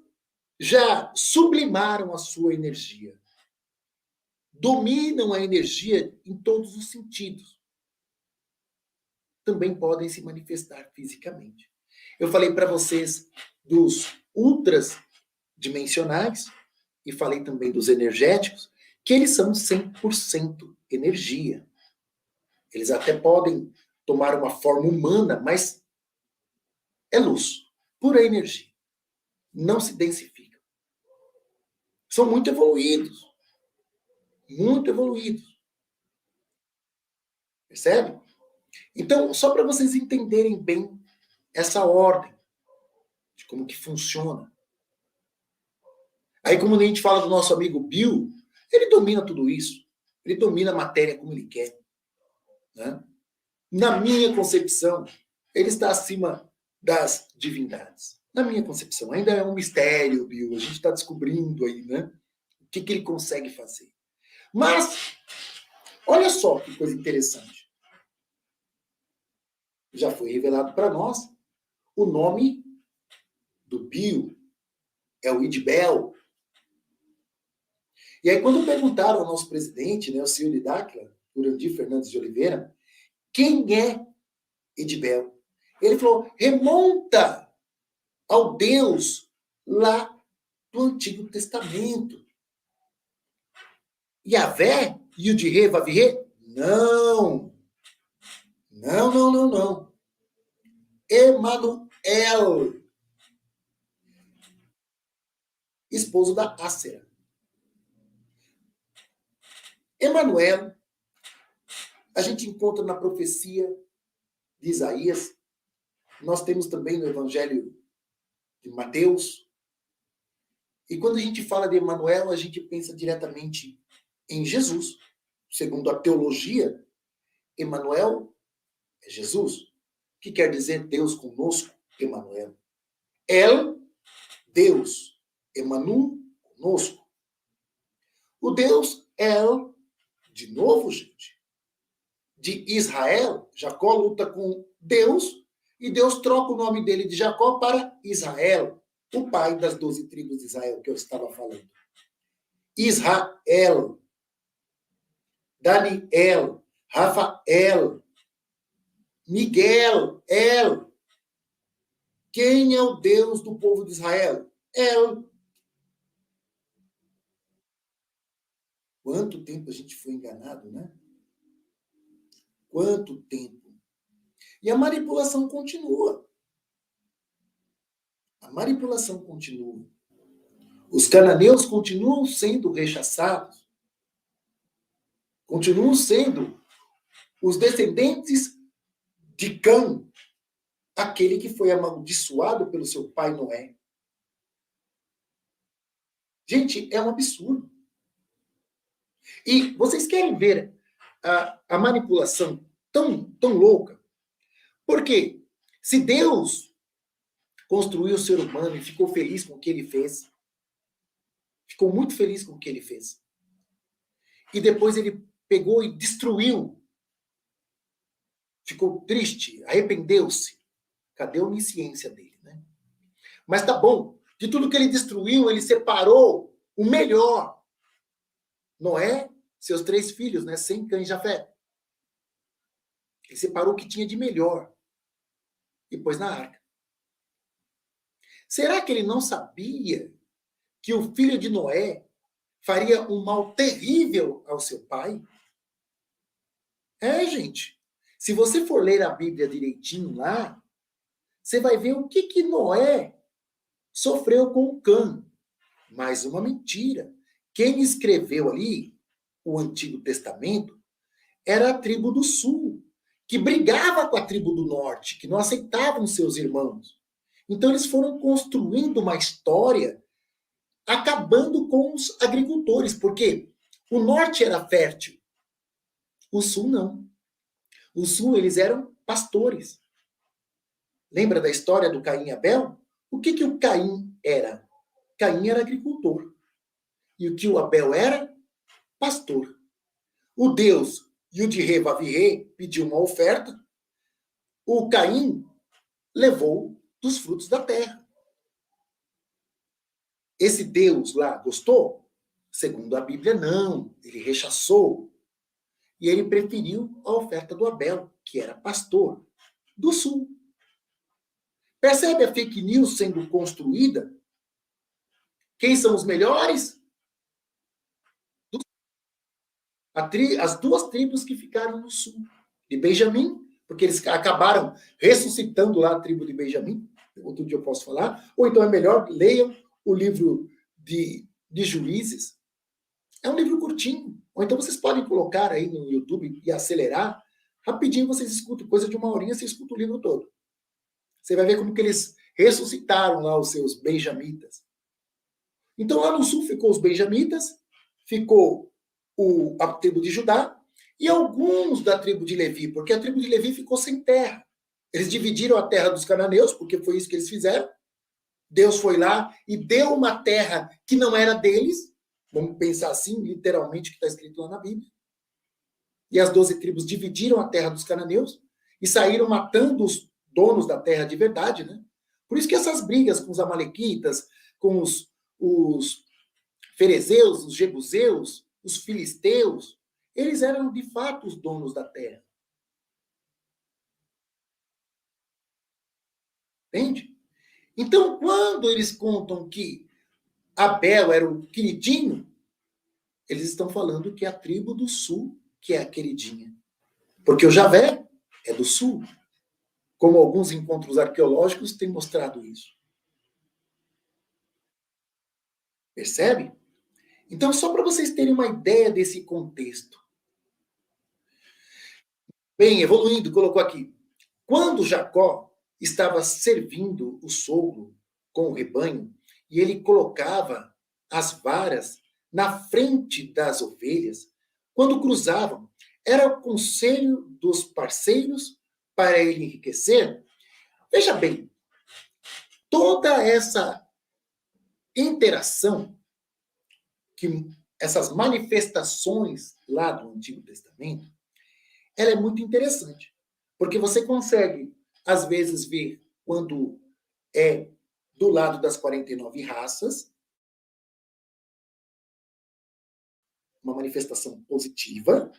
já sublimaram a sua energia. Dominam a energia em todos os sentidos. Também podem se manifestar fisicamente. Eu falei para vocês dos ultras dimensionais e falei também dos energéticos, que eles são 100% energia. Eles até podem tomar uma forma humana, mas é luz, pura energia. Não se densificam. São muito evoluídos. Muito evoluídos. Percebe? Então, só para vocês entenderem bem essa ordem de como que funciona. Aí, como a gente fala do nosso amigo Bill, ele domina tudo isso. Ele domina a matéria como ele quer. Né? Na minha concepção, ele está acima das divindades. Na minha concepção, ainda é um mistério, Bill. A gente está descobrindo aí, né? O que ele consegue fazer. Mas, olha só que coisa interessante. Já foi revelado para nós o nome do Bill. É o Idbel. E aí, quando perguntaram ao nosso presidente, né, o senhor Idáquila, Urandir Fernandes de Oliveira, quem é Idbel? Ele falou, remonta ao Deus lá do Antigo Testamento. Yahvé, Yud-He, Vav-He? Não. Não, não, não, não. Emanuel, esposo da Ácera. Emanuel, a gente encontra na profecia de Isaías. Nós temos também no Evangelho de Mateus. E quando a gente fala de Emanuel, a gente pensa diretamente em Jesus. Segundo a teologia, Emanuel é Jesus. O que quer dizer Deus conosco? Emanuel. El, Deus. Emanu, conosco. O Deus El, de novo, gente, de Israel, Jacó luta com Deus, e Deus troca o nome dele de Jacó para Israel, o pai das 12 tribos de Israel, que eu estava falando. Israel, Daniel, Rafael, Miguel, El. Quem é o Deus do povo de Israel? El. Quanto tempo a gente foi enganado, né? Quanto tempo? E a manipulação continua. A manipulação continua. Os cananeus continuam sendo rechaçados, continuam sendo os descendentes de Cã, aquele que foi amaldiçoado pelo seu pai Noé. Gente, é um absurdo. E vocês querem ver a manipulação tão louca? Porque se Deus construiu o ser humano e ficou feliz com o que ele fez, ficou muito feliz com o que ele fez, e depois ele pegou e destruiu, ficou triste, arrependeu-se. Cadê a onisciência dele, né? Mas tá bom, de tudo que ele destruiu, ele separou o melhor. Noé, seus 3 filhos, né? Sem, Cã e Jafé. Ele separou o que tinha de melhor e pôs na arca. Será que ele não sabia que o filho de Noé faria um mal terrível ao seu pai? É, gente. Se você for ler a Bíblia direitinho lá, você vai ver o que Noé sofreu com Cã. Mais uma mentira. Quem escreveu ali o Antigo Testamento era a tribo do sul, que brigava com a tribo do norte, que não aceitavam seus irmãos. Então eles foram construindo uma história acabando com os agricultores, porque o norte era fértil, o sul não. O sul, eles eram pastores. Lembra da história do Caim e Abel? O que o Caim era? Caim era agricultor. E o que o Abel era? Pastor. O Deus Yud-He Vav-He pediu uma oferta. O Caim levou dos frutos da terra. Esse Deus lá gostou? Segundo a Bíblia, não. Ele rechaçou. E ele preferiu a oferta do Abel, que era pastor do sul. Percebe a fake news sendo construída? Quem são os melhores? As 2 tribos que ficaram no sul. De Benjamim, porque eles acabaram ressuscitando lá a tribo de Benjamim. Outro dia eu posso falar. Ou então é melhor, leiam o livro de Juízes. É um livro curtinho. Ou então vocês podem colocar aí no YouTube e acelerar. Rapidinho vocês escutam, coisa de 1 horinha, você escuta o livro todo. Você vai ver como que eles ressuscitaram lá os seus benjamitas. Então lá no sul ficou os benjamitas, ficou a tribo de Judá e alguns da tribo de Levi, porque a tribo de Levi ficou sem terra. Eles dividiram a terra dos cananeus, porque foi isso que eles fizeram. Deus foi lá e deu uma terra que não era deles. Vamos pensar assim, literalmente, que está escrito lá na Bíblia. E as 12 tribos dividiram a terra dos cananeus e saíram matando os donos da terra de verdade, né? Por isso que essas brigas com os amalequitas, com os ferezeus, os jebuseus, os filisteus, eles eram de fato os donos da terra. Entende? Então, quando eles contam que Abel era o queridinho, eles estão falando que é a tribo do sul que é a queridinha. Porque o Javé é do sul. Como alguns encontros arqueológicos têm mostrado isso. Percebe? Então, só para vocês terem uma ideia desse contexto. Bem, evoluindo, colocou aqui. Quando Jacó estava servindo o sogro com o rebanho, e ele colocava as varas na frente das ovelhas, quando cruzavam, era o conselho dos parceiros para ele enriquecer. Veja bem, toda essa interação, essas manifestações lá do Antigo Testamento, ela é muito interessante, porque você consegue, às vezes, ver quando é do lado das 49 raças, uma manifestação positiva,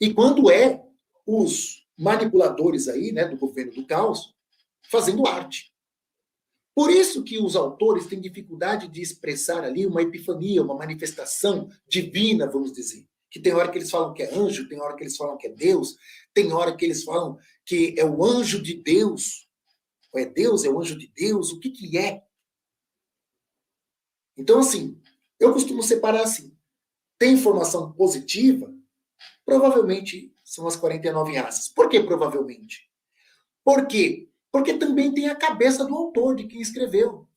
e quando é os manipuladores aí, né, do governo do caos, fazendo arte. Por isso que os autores têm dificuldade de expressar ali uma epifania, uma manifestação divina, vamos dizer. Que tem hora que eles falam que é anjo, tem hora que eles falam que é Deus, tem hora que eles falam que é o anjo de Deus. Ou é Deus, é o anjo de Deus, o que é? Então, assim, eu costumo separar assim. Tem informação positiva? Provavelmente são as 49 raças. Por que provavelmente? Por quê? Porque também tem a cabeça do autor, de quem escreveu.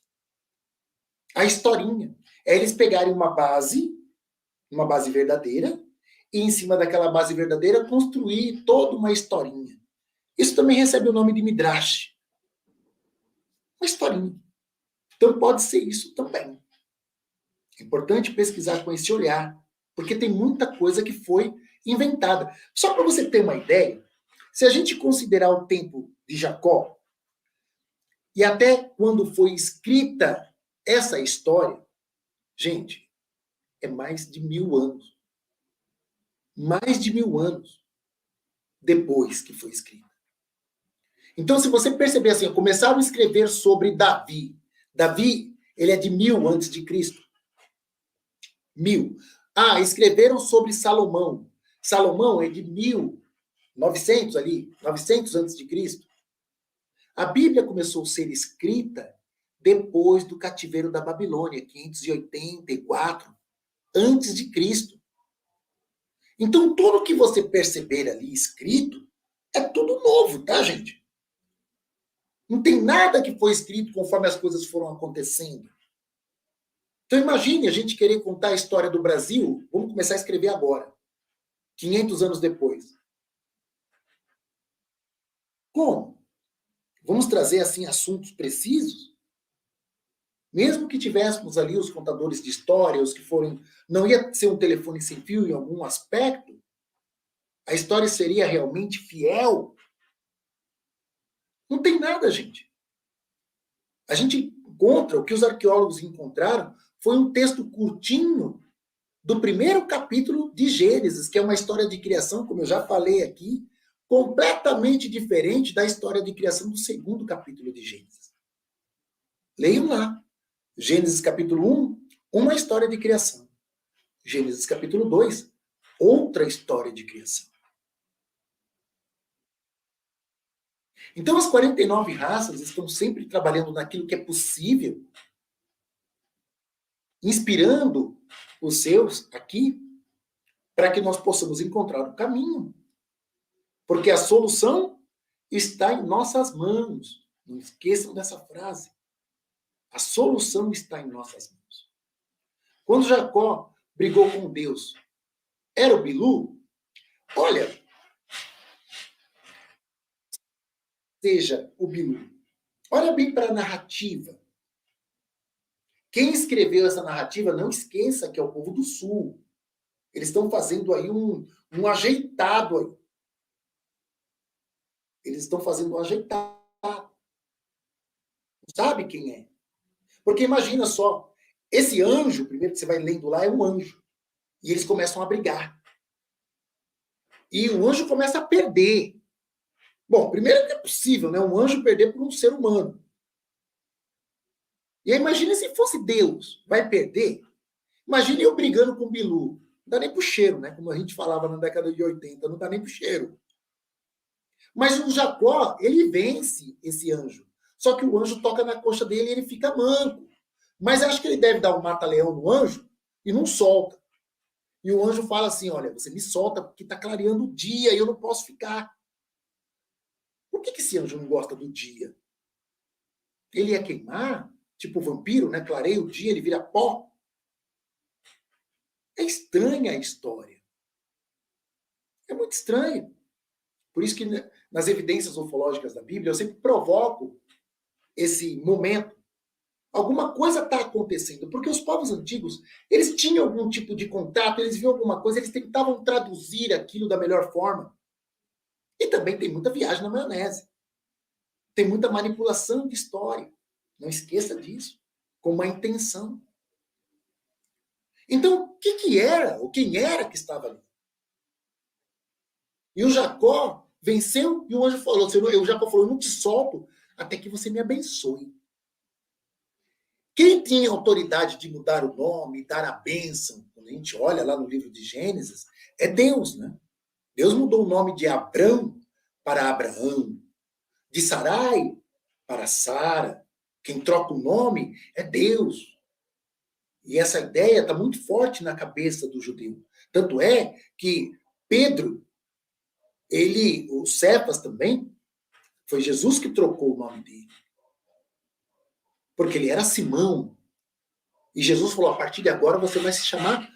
A historinha. É eles pegarem uma base verdadeira, e em cima daquela base verdadeira construir toda uma historinha. Isso também recebe o nome de Midrash. Uma historinha. Então pode ser isso também. É importante pesquisar com esse olhar, porque tem muita coisa que foi inventada. Só para você ter uma ideia, se a gente considerar o tempo de Jacó, e até quando foi escrita essa história, gente, é mais de 1000 anos. Mais de 1000 anos depois que foi escrita. Então, se você perceber assim, começaram a escrever sobre Davi. Davi, ele é de 1000 antes de Cristo. 1000. Ah, escreveram sobre Salomão. Salomão é de 1900 ali, 900 antes de Cristo. A Bíblia começou a ser escrita depois do cativeiro da Babilônia, 584 antes de Cristo. Então, tudo que você perceber ali escrito é tudo novo, tá, gente? Não tem nada que foi escrito conforme as coisas foram acontecendo. Então, imagine a gente querer contar a história do Brasil, vamos começar a escrever agora, 500 anos depois. Como? Vamos trazer, assim, assuntos precisos? Mesmo que tivéssemos ali os contadores de história, os que forem... Não ia ser um telefone sem fio em algum aspecto? A história seria realmente fiel? Não tem nada, gente. A gente encontra, o que os arqueólogos encontraram foi um texto curtinho do primeiro capítulo de Gênesis, que é uma história de criação, como eu já falei aqui, completamente diferente da história de criação do segundo capítulo de Gênesis. Leiam lá. Gênesis capítulo 1, uma história de criação. Gênesis capítulo 2, outra história de criação. Então, as 49 raças estão sempre trabalhando naquilo que é possível, inspirando os seus aqui, para que nós possamos encontrar o caminho. Porque a solução está em nossas mãos. Não esqueçam dessa frase. A solução está em nossas mãos. Quando Jacó brigou com Deus, era o Bilu? Olha, seja o Bilu. Olha bem para a narrativa. Quem escreveu essa narrativa, não esqueça que é o povo do Sul. Eles estão fazendo aí um ajeitado aí. Eles estão fazendo um ajeitado. Sabe quem é? Porque imagina só, esse anjo, primeiro que você vai lendo lá, é um anjo. E eles começam a brigar. E o anjo começa a perder. Bom, primeiro que é possível, né? Um anjo perder por um ser humano. E aí imagina se fosse Deus, vai perder? Imagina eu brigando com o Bilu. Não dá nem pro cheiro, né? Como a gente falava na década de 80, não dá nem pro cheiro. Mas o Jacó, ele vence esse anjo. Só que o anjo toca na coxa dele e ele fica manco. Mas acho que ele deve dar um mata-leão no anjo e não solta. E o anjo fala assim, olha, você me solta porque está clareando o dia e eu não posso ficar. Por que esse anjo não gosta do dia? Ele ia queimar? Tipo vampiro, né? Clareia o dia, ele vira pó. É estranha a história. É muito estranho. Por isso que nas evidências ufológicas da Bíblia eu sempre provoco esse momento. Alguma coisa está acontecendo, porque os povos antigos, eles tinham algum tipo de contato, eles viam alguma coisa, eles tentavam traduzir aquilo da melhor forma. E também tem muita viagem na maionese. Tem muita manipulação de história. Não esqueça disso. Com uma intenção. Então, o que era? Ou quem era que estava ali? E o Jacó venceu e o anjo falou, o Jacó falou, eu não te solto até que você me abençoe. Quem tinha autoridade de mudar o nome, dar a bênção, quando a gente olha lá no livro de Gênesis, é Deus, né? Deus mudou o nome de Abrão para Abraão, de Sarai para Sara. Quem troca o nome é Deus. E essa ideia está muito forte na cabeça do judeu. Tanto é que Pedro, o Cefas também, foi Jesus que trocou o nome dele. Porque ele era Simão. E Jesus falou, a partir de agora você vai se chamar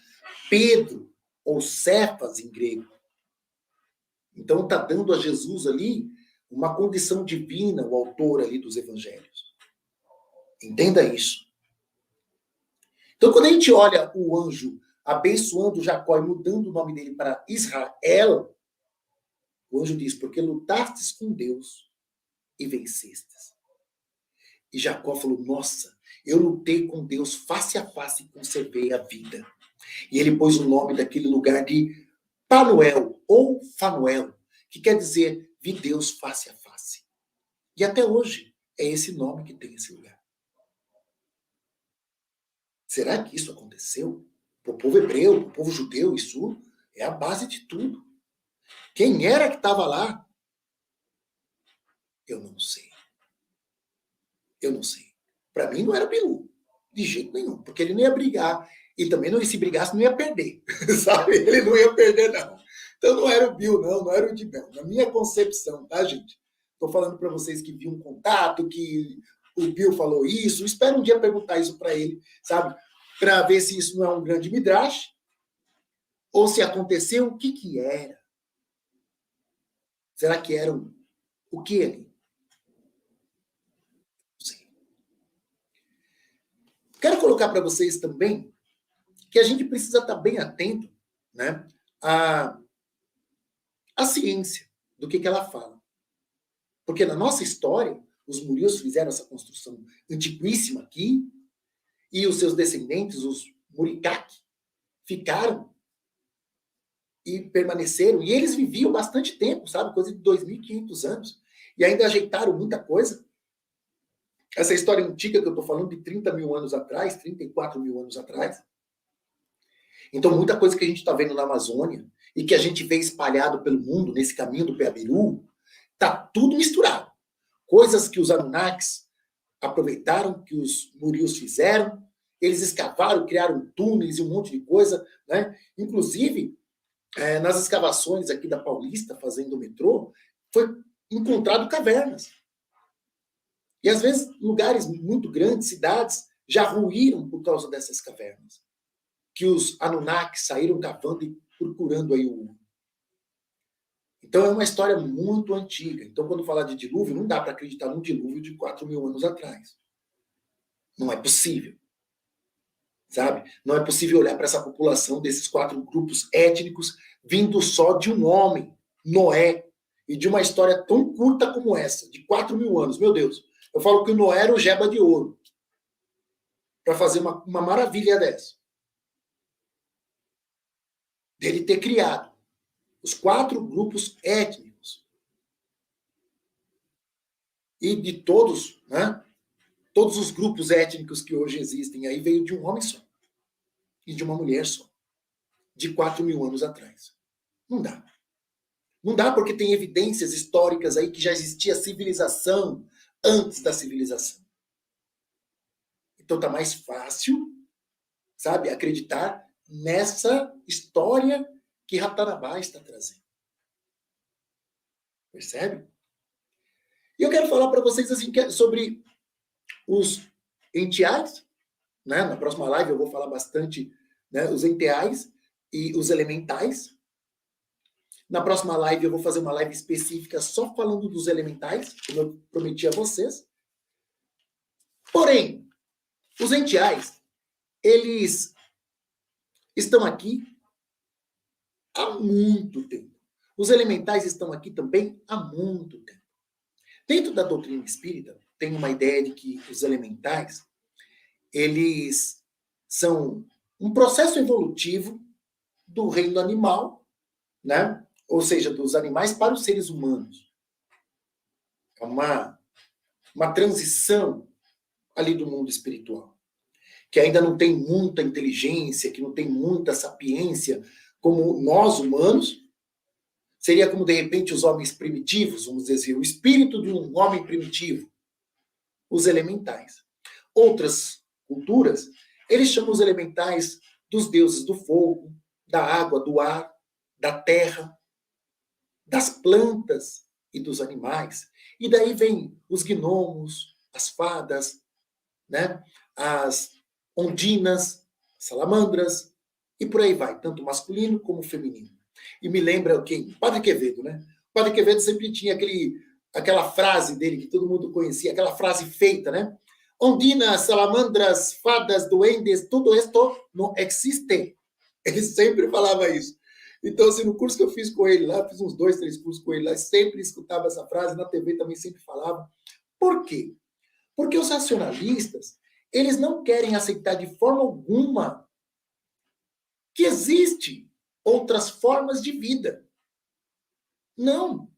Pedro, ou Cefas em grego. Então está dando a Jesus ali uma condição divina, o autor ali dos evangelhos. Entenda isso. Então quando a gente olha o anjo abençoando Jacó e mudando o nome dele para Israel, o anjo diz, porque lutastes com Deus e vencestes. E Jacó falou, nossa, eu lutei com Deus face a face e conservei a vida. E ele pôs o nome daquele lugar de Panuel, ou Fanuel, que quer dizer, vi Deus face a face. E até hoje, é esse nome que tem esse lugar. Será que isso aconteceu? Para o povo hebreu, para o povo judeu, isso é a base de tudo. Quem era que estava lá? Eu não sei. Eu não sei. Para mim não era Bilu, de jeito nenhum, porque ele não ia brigar. E também, não, se brigasse, não ia perder. Sabe? Ele não ia perder, não. Então não era o Bill, não era o Dibel. Na minha concepção, tá, gente? Estou falando para vocês que vi um contato, que o Bill falou isso. Espero um dia perguntar isso para ele, sabe? Para ver se isso não é um grande midrash, ou se aconteceu, o que era? Será que era o que ali? Não sei. Quero colocar para vocês também que a gente precisa estar bem atento, né, à ciência, do que ela fala. Porque na nossa história, os Murios fizeram essa construção antiquíssima aqui, e os seus descendentes, os Murikak, ficaram e permaneceram, e eles viviam bastante tempo, sabe? Coisa de 2.500 anos, e ainda ajeitaram muita coisa. Essa história antiga que eu estou falando de 30 mil anos atrás, 34 mil anos atrás. Então, muita coisa que a gente está vendo na Amazônia e que a gente vê espalhado pelo mundo, nesse caminho do Peabiru, está tudo misturado. Coisas que os Anunnakis aproveitaram, que os Murios fizeram, eles escavaram, criaram túneis e um monte de coisa, né? Inclusive, nas escavações aqui da Paulista, fazendo o metrô, foi encontrado cavernas. E, às vezes, lugares muito grandes, cidades, já ruíram por causa dessas cavernas. Que os Anunnakis saíram cavando e procurando aí o ouro. Então, é uma história muito antiga. Então, quando falar de dilúvio, não dá para acreditar num dilúvio de 4.000 anos atrás. Não é possível. Sabe? Não é possível olhar para essa população desses 4 grupos étnicos vindo só de um homem, Noé, e de uma história tão curta como essa, de 4.000 anos. Meu Deus, eu falo que o Noé era o Geba de ouro para fazer uma maravilha dessa. Dele ter criado os 4 grupos étnicos. E de todos, né? Todos os grupos étnicos que hoje existem aí veio de um homem só. E de uma mulher só. De 4.000 anos atrás. Não dá. Não dá porque tem evidências históricas aí que já existia civilização antes da civilização. Então tá mais fácil, sabe, acreditar nessa história que Ratanabá está trazendo. Percebe? E eu quero falar para vocês assim, sobre os entiais, né? Na próxima live eu vou falar bastante, né, os entiais e os elementais. Na próxima live eu vou fazer uma live específica só falando dos elementais, como eu prometi a vocês. Porém, os entiais, eles estão aqui há muito tempo. Os elementais estão aqui também há muito tempo. Dentro da doutrina espírita, tem uma ideia de que os elementais, eles são um processo evolutivo do reino animal, né? Ou seja, dos animais para os seres humanos. É uma transição ali do mundo espiritual, que ainda não tem muita inteligência, que não tem muita sapiência, como nós humanos. Seria como, de repente, os homens primitivos, vamos dizer assim, o espírito de um homem primitivo, os elementais. Outras culturas, Ele chama os elementais dos deuses do fogo, da água, do ar, da terra, das plantas e dos animais. E daí vem os gnomos, as fadas, né? As ondinas, salamandras, e por aí vai, tanto masculino como feminino. E me lembra o quê? Padre Quevedo, né? O Padre Quevedo sempre tinha aquela frase dele que todo mundo conhecia, aquela frase feita, né? Ondinas, salamandras, fadas, duendes, tudo esto não existe. Ele sempre falava isso. Então, assim, no curso que eu fiz com ele lá, fiz uns 2, 3 cursos com ele lá, sempre escutava essa frase, na TV também sempre falava. Por quê? Porque os racionalistas, eles não querem aceitar de forma alguma que existe outras formas de vida. Não.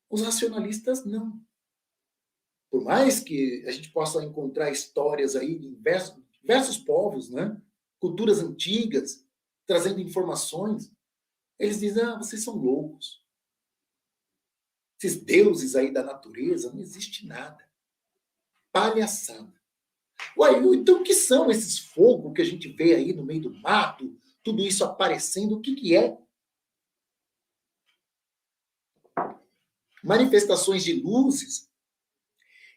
Os racionalistas não. Por mais que a gente possa encontrar histórias aí de diversos povos, né? Culturas antigas, trazendo informações, eles dizem, vocês são loucos. Esses deuses aí da natureza, não existe nada. Palhaçada. Ué, então o que são esses fogos que a gente vê aí no meio do mato? Tudo isso aparecendo, o que é? Manifestações de luzes.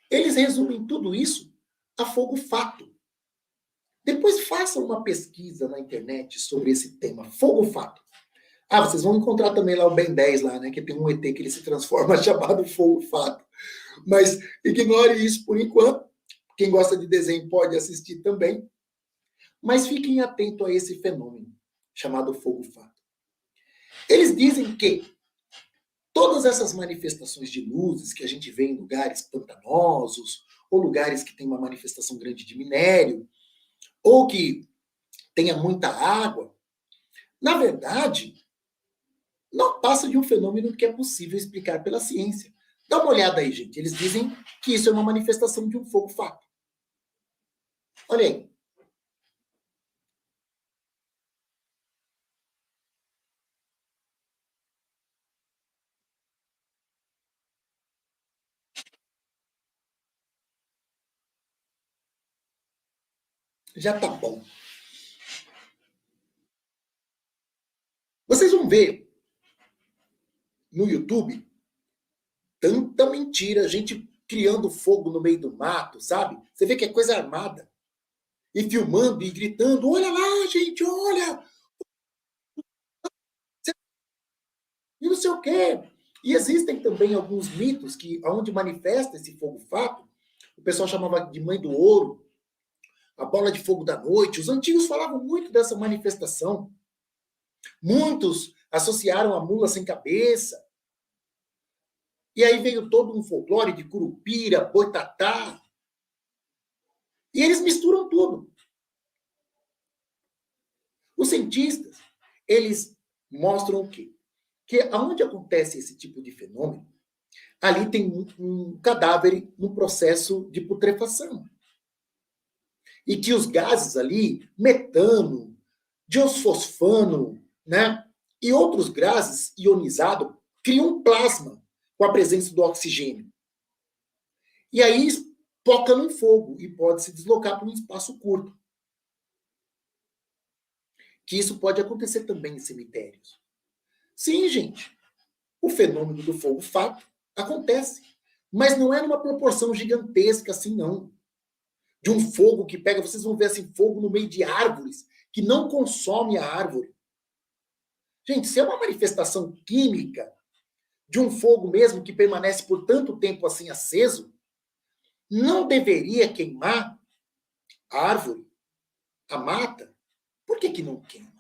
Eles resumem tudo isso a fogo fato. Depois façam uma pesquisa na internet sobre esse tema, fogo fato. Vocês vão encontrar também lá o Ben 10 lá, né? Que tem um ET que ele se transforma chamado fogo fato. Mas ignore isso por enquanto. Quem gosta de desenho pode assistir também. Mas fiquem atentos a esse fenômeno chamado fogo fato. Eles dizem que todas essas manifestações de luzes que a gente vê em lugares pantanosos, ou lugares que tem uma manifestação grande de minério, ou que tenha muita água, na verdade, não passa de um fenômeno que é possível explicar pela ciência. Dá uma olhada aí, gente. Eles dizem que isso é uma manifestação de um fogo fato. Olha aí. Já tá bom. Vocês vão ver no YouTube tanta mentira, gente criando fogo no meio do mato, sabe? Você vê que é coisa armada. E filmando e gritando, olha lá, gente, olha! E não sei o quê. E existem também alguns mitos que, onde manifesta esse fogo fato, o pessoal chamava de mãe do ouro, a bola de fogo da noite. Os antigos falavam muito dessa manifestação. Muitos associaram a mula sem cabeça. E aí veio todo um folclore de curupira, boitatá. E eles misturam tudo. Os cientistas, eles mostram o quê? Que aonde acontece esse tipo de fenômeno, ali tem um cadáver no processo de putrefação. E que os gases ali, metano, diosfosfano, né, e outros gases ionizados, criam um plasma com a presença do oxigênio. E aí toca no fogo e pode se deslocar para um espaço curto. Que isso pode acontecer também em cemitérios. Sim, gente, o fenômeno do fogo fato acontece, mas não é numa proporção gigantesca assim, não. De um fogo que pega, vocês vão ver assim, fogo no meio de árvores, que não consome a árvore. Gente, se é uma manifestação química de um fogo mesmo que permanece por tanto tempo assim aceso, não deveria queimar a árvore, a mata. Por que não queima?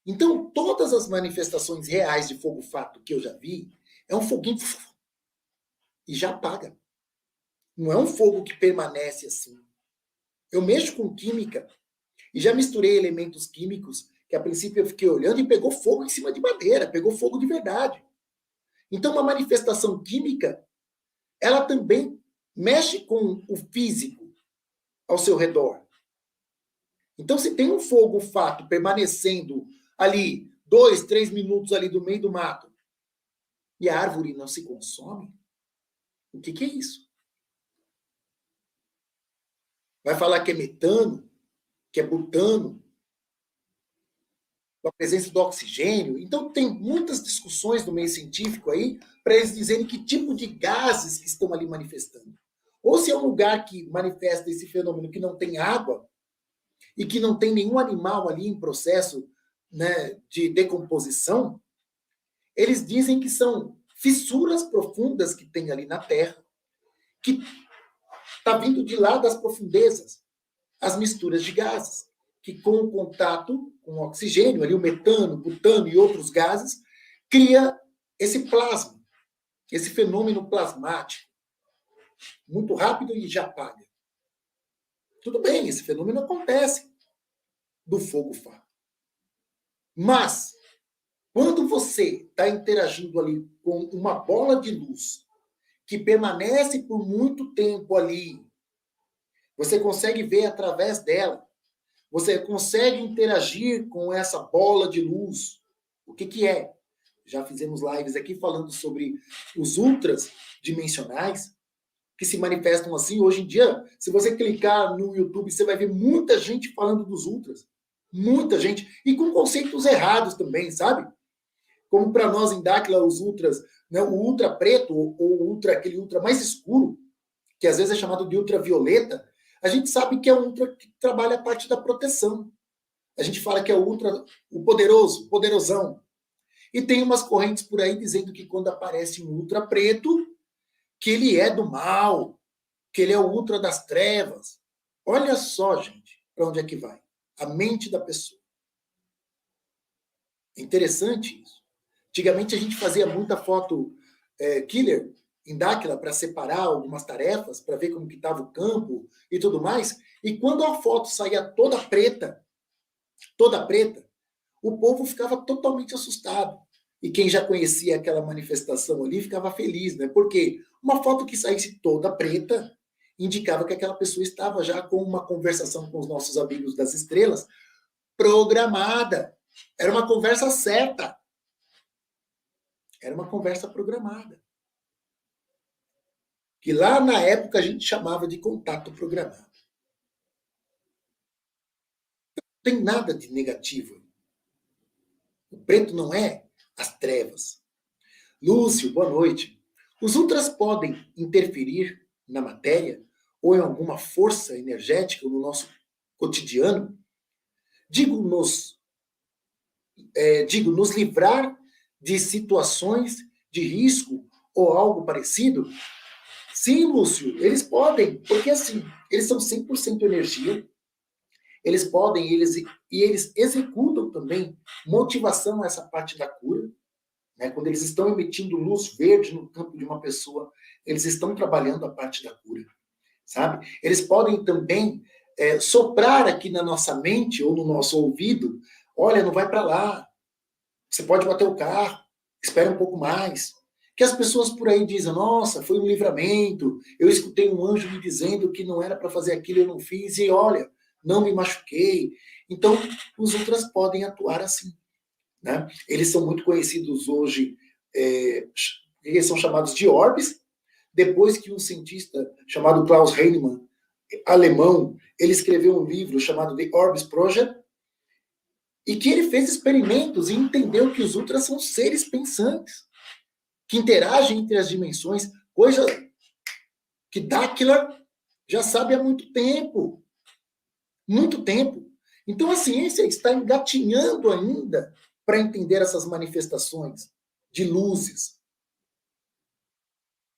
Então, todas as manifestações reais de fogo fato que eu já vi, é um foguinho e já apaga. Não é um fogo que permanece assim. Eu mexo com química e já misturei elementos químicos que a princípio eu fiquei olhando e pegou fogo em cima de madeira, pegou fogo de verdade. Então, uma manifestação química, ela também mexe com o físico ao seu redor. Então, se tem um fogo fato permanecendo ali 2, 3 minutos ali do meio do mato e a árvore não se consome, o que é isso? vai falar que é metano, que é butano, com a presença do oxigênio. Então, tem muitas discussões no meio científico aí para eles dizerem que tipo de gases que estão ali manifestando. Ou se é um lugar que manifesta esse fenômeno que não tem água e que não tem nenhum animal ali em processo, né, de decomposição, eles dizem que são fissuras profundas que tem ali na Terra, que está vindo de lá das profundezas, as misturas de gases, que com o contato com o oxigênio, ali o metano, butano e outros gases, cria esse plasma, esse fenômeno plasmático, muito rápido e já apaga. Tudo bem, esse fenômeno acontece do fogo fato. Mas, quando você está interagindo ali com uma bola de luz que permanece por muito tempo ali, você consegue ver através dela, você consegue interagir com essa bola de luz. O que, que é? Já fizemos lives aqui falando sobre os ultras dimensionais, que se manifestam assim. Hoje em dia, se você clicar no YouTube, você vai ver muita gente falando dos ultras. Muita gente. E com conceitos errados também, sabe? Como para nós em Dáquila, os ultras, né, o ultra preto, ou ultra, aquele ultra mais escuro, que às vezes é chamado de ultravioleta, a gente sabe que é um ultra que trabalha a parte da proteção. A gente fala que é o ultra, o poderoso, o poderosão. E tem umas correntes por aí dizendo que quando aparece um ultra preto, que ele é do mal, que ele é o ultra das trevas. Olha só, gente, para onde é que vai. A mente da pessoa. É interessante isso. Antigamente a gente fazia muita foto killer em Dáquila para separar algumas tarefas, para ver como que estava o campo e tudo mais. E quando a foto saía toda preta, o povo ficava totalmente assustado. E quem já conhecia aquela manifestação ali ficava feliz, né? Porque uma foto que saísse toda preta indicava que aquela pessoa estava já com uma conversação com os nossos amigos das estrelas programada. Era uma conversa certa. Era uma conversa programada. Que lá na época a gente chamava de contato programado. Não tem nada de negativo. O preto não é as trevas. Lúcio, boa noite. Os ultras podem interferir na matéria ou em alguma força energética no nosso cotidiano? Nos livrar de situações de risco ou algo parecido? Sim, Lúcio, eles podem, porque assim, eles são 100% energia, eles podem, eles executam também motivação a essa parte da cura, né? Quando eles estão emitindo luz verde no campo de uma pessoa, eles estão trabalhando a parte da cura, sabe? Eles podem também soprar aqui na nossa mente ou no nosso ouvido, olha, não vai para lá, você pode bater o carro, espera um pouco mais. Que as pessoas por aí dizem, nossa, foi um livramento, eu escutei um anjo me dizendo que não era para fazer aquilo, eu não fiz, e olha, não me machuquei. Então, os ultras podem atuar assim, né? Eles são muito conhecidos hoje, eles são chamados de orbes, depois que um cientista chamado Klaus Heinemann, alemão, ele escreveu um livro chamado The Orbis Project, e que ele fez experimentos e entendeu que os ultras são seres pensantes, que interagem entre as dimensões, coisa que Dáquila já sabe há muito tempo. Muito tempo. Então a ciência está engatinhando ainda para entender essas manifestações de luzes.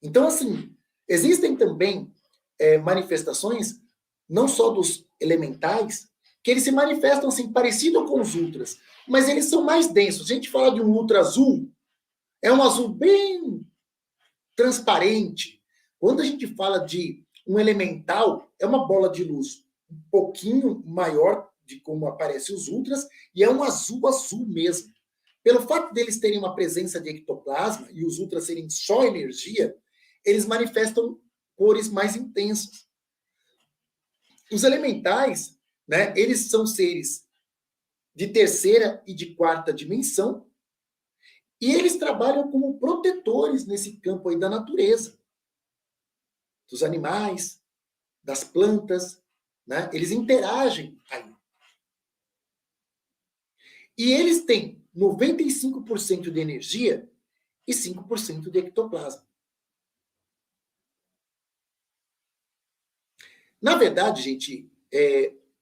Então, assim, existem também manifestações, não só dos elementais, que eles se manifestam assim, parecido com os ultras, mas eles são mais densos. Se a gente fala de um ultra azul, é um azul bem transparente. Quando a gente fala de um elemental, é uma bola de luz um pouquinho maior de como aparecem os ultras, e é um azul azul mesmo. Pelo fato deles terem uma presença de ectoplasma e os ultras serem só energia, eles manifestam cores mais intensas. Os elementais, né, eles são seres de terceira e de quarta dimensão, e eles trabalham como protetores nesse campo aí da natureza. Dos animais, das plantas, né? Eles interagem aí. E eles têm 95% de energia e 5% de ectoplasma. Na verdade, gente,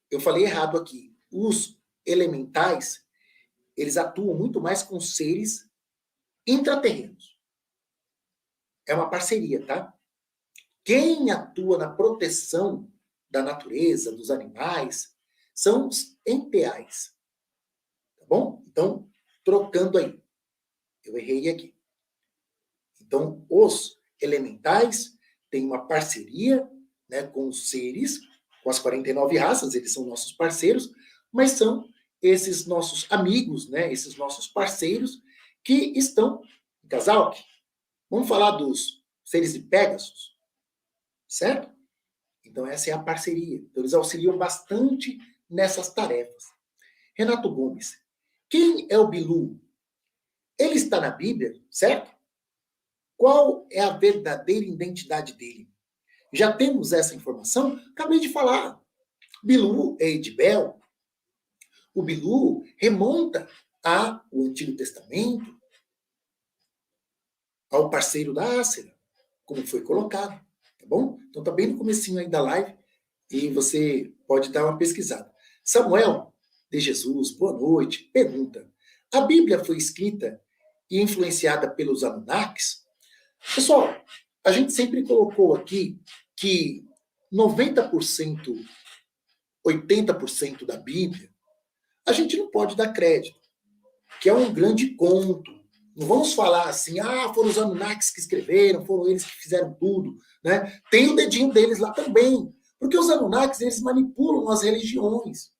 eu falei errado aqui. Os elementais, eles atuam muito mais com seres intraterrenos. É uma parceria, tá? Quem atua na proteção da natureza, dos animais, são os enteais. Tá bom? Então, trocando aí. Eu errei aqui. Então, os elementais têm uma parceria, né, com os seres, com as 49 raças, eles são nossos parceiros, mas são esses nossos amigos, né, esses nossos parceiros que estão em casal. Vamos falar dos seres de Pégasus, certo? Então, essa é a parceria. Então, eles auxiliam bastante nessas tarefas. Renato Gomes, quem é o Bilu? Ele está na Bíblia, certo? Qual é a verdadeira identidade dele? Já temos essa informação? Acabei de falar. Bilu é Edibel. O Bilu remonta ao Antigo Testamento, ao parceiro da Ácera, como foi colocado, tá bom? Então tá bem no comecinho aí da live e você pode dar uma pesquisada. Samuel de Jesus, boa noite, pergunta: a Bíblia foi escrita e influenciada pelos Anunnakis? Pessoal, a gente sempre colocou aqui que 90%, 80% da Bíblia, a gente não pode dar crédito, que é um grande conto. Não vamos falar assim, foram os Anunnakis que escreveram, foram eles que fizeram tudo, né? Tem o dedinho deles lá também, porque os Anunnakis, eles manipulam as religiões.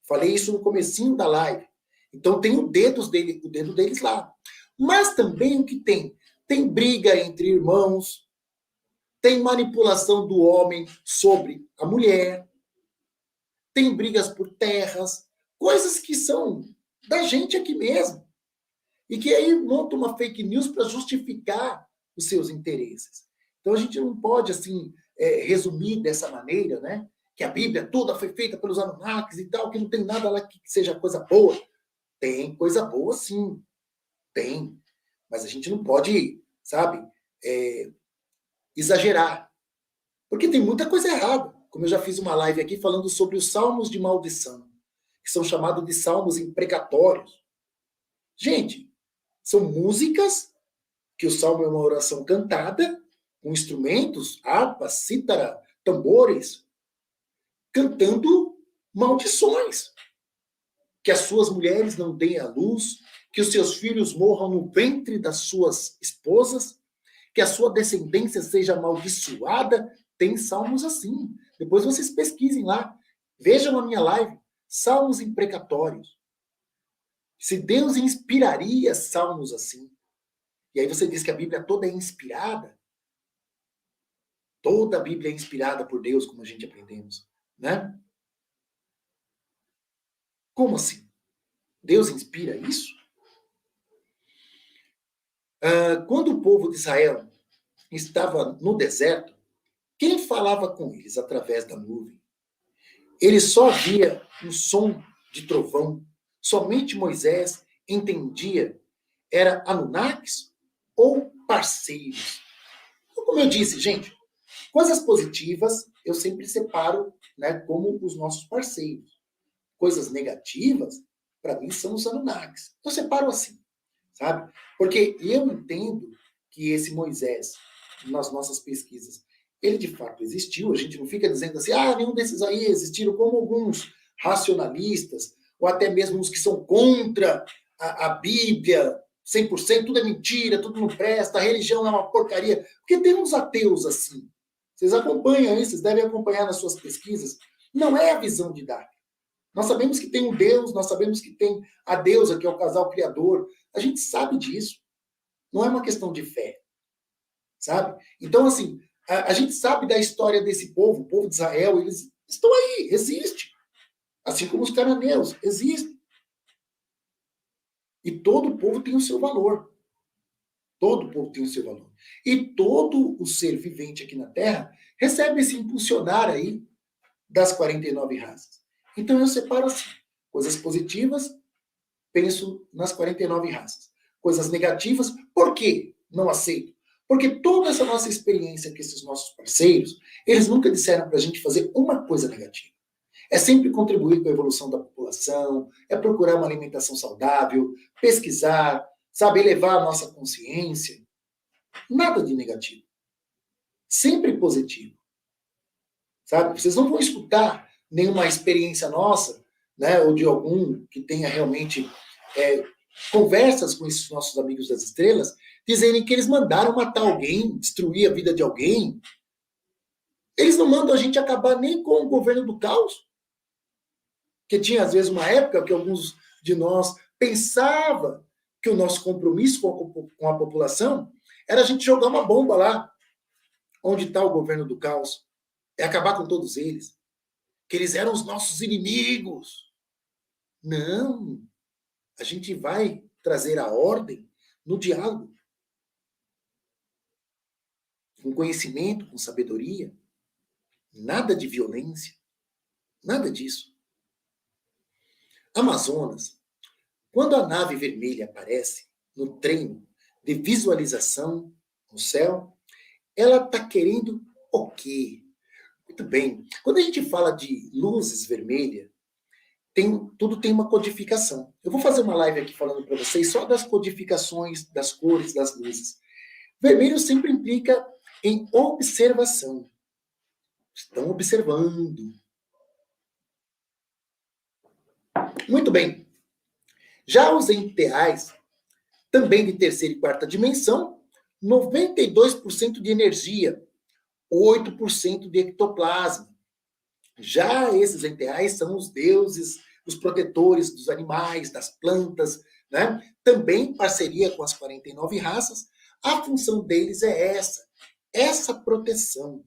Falei isso no comecinho da live. Então tem o dedo deles lá. Mas também o que tem? Tem briga entre irmãos, tem manipulação do homem sobre a mulher, tem brigas por terras, coisas que são da gente aqui mesmo. E que aí monta uma fake news para justificar os seus interesses. Então a gente não pode, assim, resumir dessa maneira, né? Que a Bíblia toda foi feita pelos Anunnakis e tal, que não tem nada lá que seja coisa boa. Tem coisa boa, sim. Tem. Mas a gente não pode, sabe, exagerar. Porque tem muita coisa errada. Como eu já fiz uma live aqui falando sobre os salmos de maldição, que são chamados de salmos imprecatórios. Gente, são músicas que o salmo é uma oração cantada, com instrumentos, harpa, cítara, tambores, cantando maldições. Que as suas mulheres não deem à luz, que os seus filhos morram no ventre das suas esposas, que a sua descendência seja amaldiçoada. Tem salmos assim. Depois vocês pesquisem lá. Vejam a minha live. Salmos imprecatórios. Se Deus inspiraria salmos assim. E aí você diz que a Bíblia toda é inspirada. Toda a Bíblia é inspirada por Deus, como a gente aprendemos, né? Como assim? Deus inspira isso? Quando o povo de Israel estava no deserto, quem falava com eles através da nuvem? Ele só via um som de trovão. Somente Moisés entendia. Era Anunnakis ou parceiros? Então, como eu disse, gente, coisas positivas eu sempre separo, né, como os nossos parceiros. Coisas negativas, para mim, são os Anunnakis. Eu separo assim, sabe? Porque eu entendo que esse Moisés, nas nossas pesquisas, ele de fato existiu. A gente não fica dizendo assim, nenhum desses aí existiram, como alguns racionalistas, ou até mesmo os que são contra a Bíblia, 100%, tudo é mentira, tudo não presta, a religião é uma porcaria. Porque tem uns ateus assim. Vocês acompanham isso, vocês devem acompanhar nas suas pesquisas. Não é a visão de Darwin. Nós sabemos que tem um Deus, nós sabemos que tem a deusa, que é o casal criador. A gente sabe disso. Não é uma questão de fé. Sabe? Então, assim, a gente sabe da história desse povo, o povo de Israel, eles estão aí, existe. Assim como os cananeus, existem. E todo povo tem o seu valor. Todo povo tem o seu valor. E todo o ser vivente aqui na Terra recebe esse impulsionar aí das 49 raças? Então eu separo assim, coisas positivas, penso nas 49 raças. Coisas negativas, por quê? Não aceito. Porque toda essa nossa experiência com esses nossos parceiros, eles nunca disseram para a gente fazer uma coisa negativa. É sempre contribuir com a evolução da população, é procurar uma alimentação saudável, pesquisar, sabe, elevar a nossa consciência. Nada de negativo. Sempre positivo. Sabe? Vocês não vão escutar nenhuma experiência nossa, né, ou de algum que tenha realmente conversas com esses nossos amigos das estrelas, dizerem que eles mandaram matar alguém, destruir a vida de alguém. Eles não mandam a gente acabar nem com o governo do caos. Que tinha, às vezes, uma época que alguns de nós pensava que o nosso compromisso com a população era a gente jogar uma bomba lá, onde está o governo do caos, é acabar com todos eles, que eles eram os nossos inimigos. Não, a gente vai trazer a ordem no diálogo, com conhecimento, com sabedoria, nada de violência, nada disso. Amazonas, quando a nave vermelha aparece no treino de visualização no céu, ela está querendo o quê? Muito bem. Quando a gente fala de luzes vermelhas, tudo tem uma codificação. Eu vou fazer uma live aqui falando para vocês só das codificações, das cores, das luzes. Vermelho sempre implica em observação. Estão observando. Muito bem. Já os NTAs, também de terceira e quarta dimensão, 92% de energia, 8% de ectoplasma. Já esses NTAs são os deuses, os protetores dos animais, das plantas, né? Também parceria com as 49 raças. A função deles é essa proteção.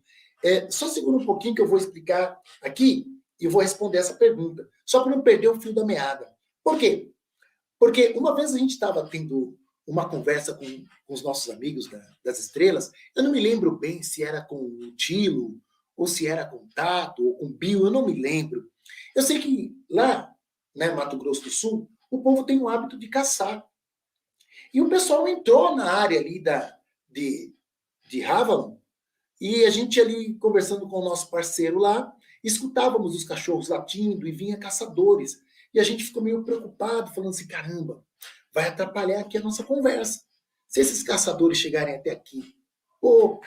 Só segura um pouquinho que eu vou explicar aqui e vou responder essa pergunta, só para não perder o fio da meada. Por quê? Porque uma vez a gente estava tendo uma conversa com os nossos amigos das estrelas, eu não me lembro bem se era com o Tilo, ou se era com o Tato, ou com o Bill, eu não me lembro. Eu sei que lá, né, Mato Grosso do Sul, o povo tem o hábito de caçar. E o pessoal entrou na área ali de Havalon, e a gente ali conversando com o nosso parceiro lá, escutávamos os cachorros latindo e vinha caçadores. E a gente ficou meio preocupado, falando assim, caramba, vai atrapalhar aqui a nossa conversa. Se esses caçadores chegarem até aqui, pô.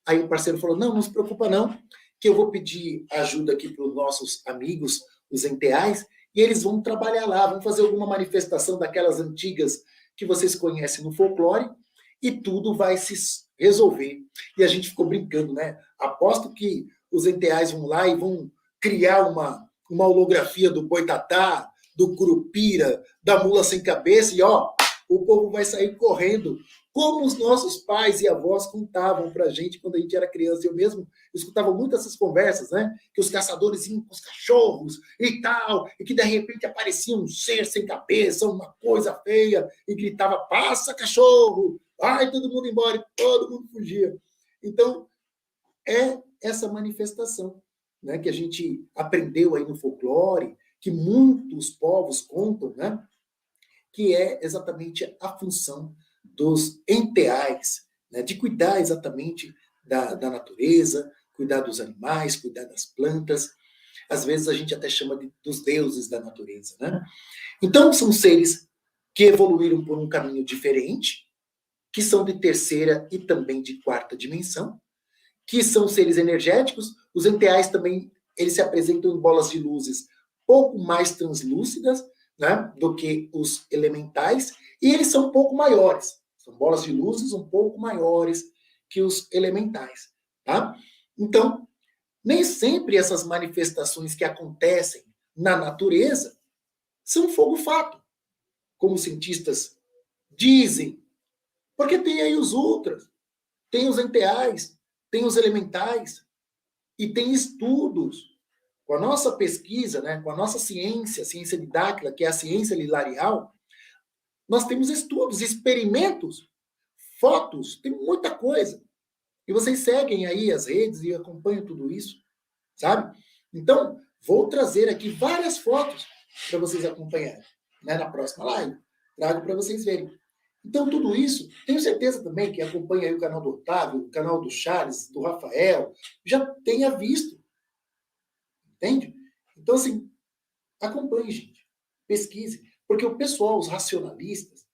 Aí o parceiro falou, não se preocupa não, que eu vou pedir ajuda aqui para os nossos amigos, os NTAs, e eles vão trabalhar lá, vão fazer alguma manifestação daquelas antigas que vocês conhecem no folclore, e tudo vai se resolver. E a gente ficou brincando, né? Aposto que os NTAs vão lá e vão criar uma holografia do boitatá, do curupira, da mula sem cabeça, e ó, o povo vai sair correndo, como os nossos pais e avós contavam pra gente quando a gente era criança. Eu mesmo escutava muito essas conversas, né? Que os caçadores iam com os cachorros e tal, e que de repente aparecia um ser sem cabeça, uma coisa feia, e gritava, passa cachorro, vai todo mundo embora, e todo mundo fugia. Então, é essa manifestação, né, que a gente aprendeu aí no folclore, que muitos povos contam, né, que é exatamente a função dos enteais, né, de cuidar exatamente da natureza, cuidar dos animais, cuidar das plantas. Às vezes a gente até chama dos deuses da natureza, né? Então, são seres que evoluíram por um caminho diferente, que são de terceira e também de quarta dimensão, que são seres energéticos. Os enteais também, eles se apresentam em bolas de luzes pouco mais translúcidas, né, do que os elementais, e eles são um pouco maiores. São bolas de luzes um pouco maiores que os elementais. Tá? Então, nem sempre essas manifestações que acontecem na natureza são fogo-fato, como os cientistas dizem, porque tem aí os ultras, tem os enteais, tem os elementais, e tem estudos. Com a nossa pesquisa, né, com a nossa ciência, a ciência didática, que é a ciência lilarial, nós temos estudos, experimentos, fotos, tem muita coisa. E vocês seguem aí as redes e acompanham tudo isso, sabe? Então, vou trazer aqui várias fotos para vocês acompanharem, né, na próxima live. Trago para vocês verem. Então, tudo isso, tenho certeza também que acompanha aí o canal do Otávio, o canal do Charles, do Rafael, já tenha visto, entende? Então, assim, acompanhe, gente. Pesquise. Porque o pessoal, os racionalistas,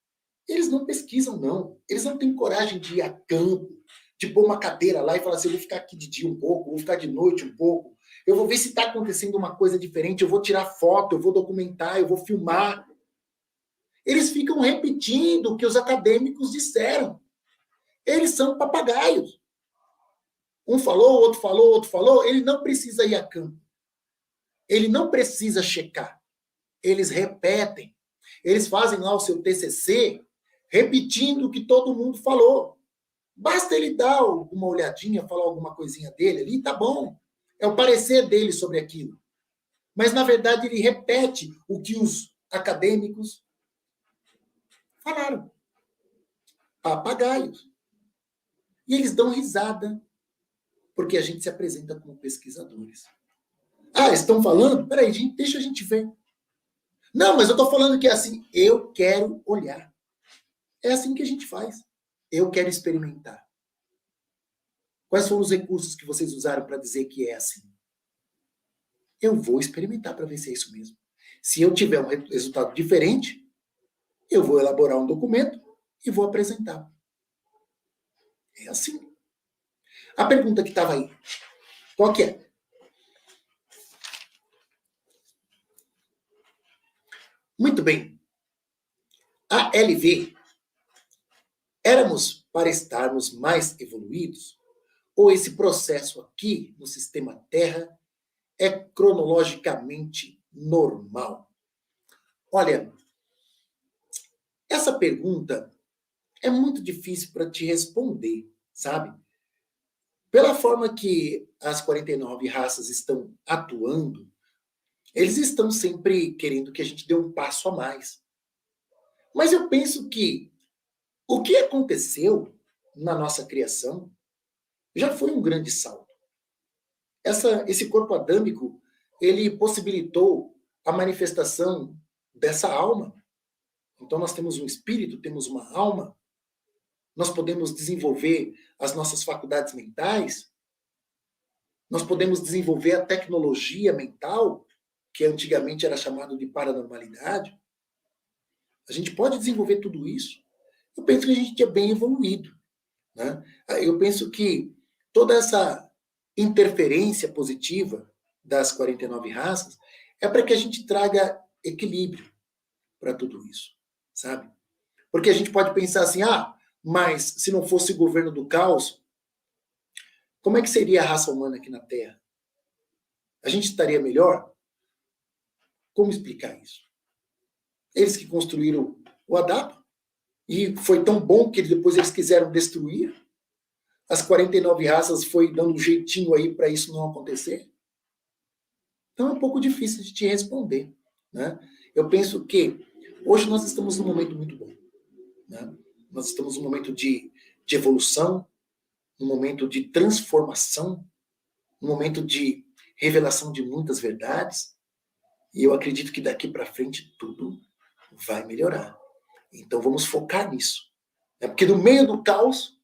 eles não pesquisam, não. Eles não têm coragem de ir a campo, de pôr uma cadeira lá e falar assim, eu vou ficar aqui de dia um pouco, vou ficar de noite um pouco, eu vou ver se está acontecendo uma coisa diferente, eu vou tirar foto, eu vou documentar, eu vou filmar. Eles ficam repetindo o que os acadêmicos disseram. Eles são papagaios. Um falou, outro falou, outro falou. Ele não precisa ir a campo. Ele não precisa checar. Eles repetem. Eles fazem lá o seu TCC repetindo o que todo mundo falou. Basta ele dar uma olhadinha, falar alguma coisinha dele ali, tá bom. É o parecer dele sobre aquilo. Mas, na verdade, ele repete o que os acadêmicos falaram. Papagaios. E eles dão risada, porque a gente se apresenta como pesquisadores. Ah, estão falando? Peraí, gente, deixa a gente ver. Não, mas eu estou falando que é assim. Eu quero olhar. É assim que a gente faz. Eu quero experimentar. Quais foram os recursos que vocês usaram para dizer que é assim? Eu vou experimentar para ver se é isso mesmo. Se eu tiver um resultado diferente, eu vou elaborar um documento e vou apresentar. É assim. A pergunta que estava aí, qual que é? Muito bem. A LV, éramos para estarmos mais evoluídos? Ou esse processo aqui no sistema Terra é cronologicamente normal? Olha, essa pergunta é muito difícil para te responder, sabe? Pela forma que as 49 raças estão atuando, eles estão sempre querendo que a gente dê um passo a mais. Mas eu penso que o que aconteceu na nossa criação já foi um grande salto. Esse corpo adâmico, ele possibilitou a manifestação dessa alma. Então nós temos um espírito, temos uma alma, nós podemos desenvolver as nossas faculdades mentais, nós podemos desenvolver a tecnologia mental, que antigamente era chamado de paranormalidade. A gente pode desenvolver tudo isso. Eu penso que a gente é bem evoluído, né? Eu penso que toda essa interferência positiva das 49 raças é para que a gente traga equilíbrio para tudo isso, sabe? Porque a gente pode pensar assim, mas se não fosse o governo do caos, como é que seria a raça humana aqui na Terra? A gente estaria melhor? Como explicar isso? Eles que construíram o Adapa, e foi tão bom que depois eles quiseram destruir. As 49 raças foi dando um jeitinho aí para isso não acontecer. Então é um pouco difícil de te responder, né? Eu penso que hoje nós estamos num momento muito bom, né? Nós estamos num momento de evolução, num momento de transformação, num momento de revelação de muitas verdades, e eu acredito que daqui para frente tudo vai melhorar. Então vamos focar nisso. Porque no meio do caos,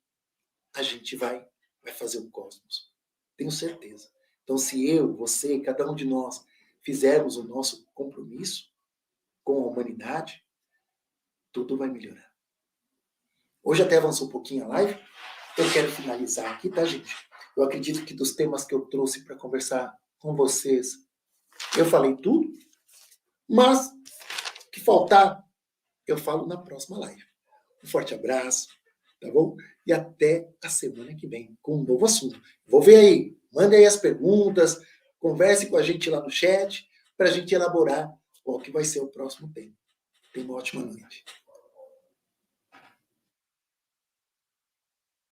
a gente vai fazer o cosmos. Tenho certeza. Então se eu, você, cada um de nós fizermos o nosso compromisso com a humanidade, tudo vai melhorar. Hoje até avançou um pouquinho a live. Eu quero finalizar aqui, tá, gente? Eu acredito que dos temas que eu trouxe para conversar com vocês, eu falei tudo, mas o que faltar, eu falo na próxima live. Um forte abraço, tá bom? E até a semana que vem, com um novo assunto. Vou ver aí, mande aí as perguntas, converse com a gente lá no chat, para a gente elaborar qual que vai ser o próximo tema. Tenha uma ótima noite.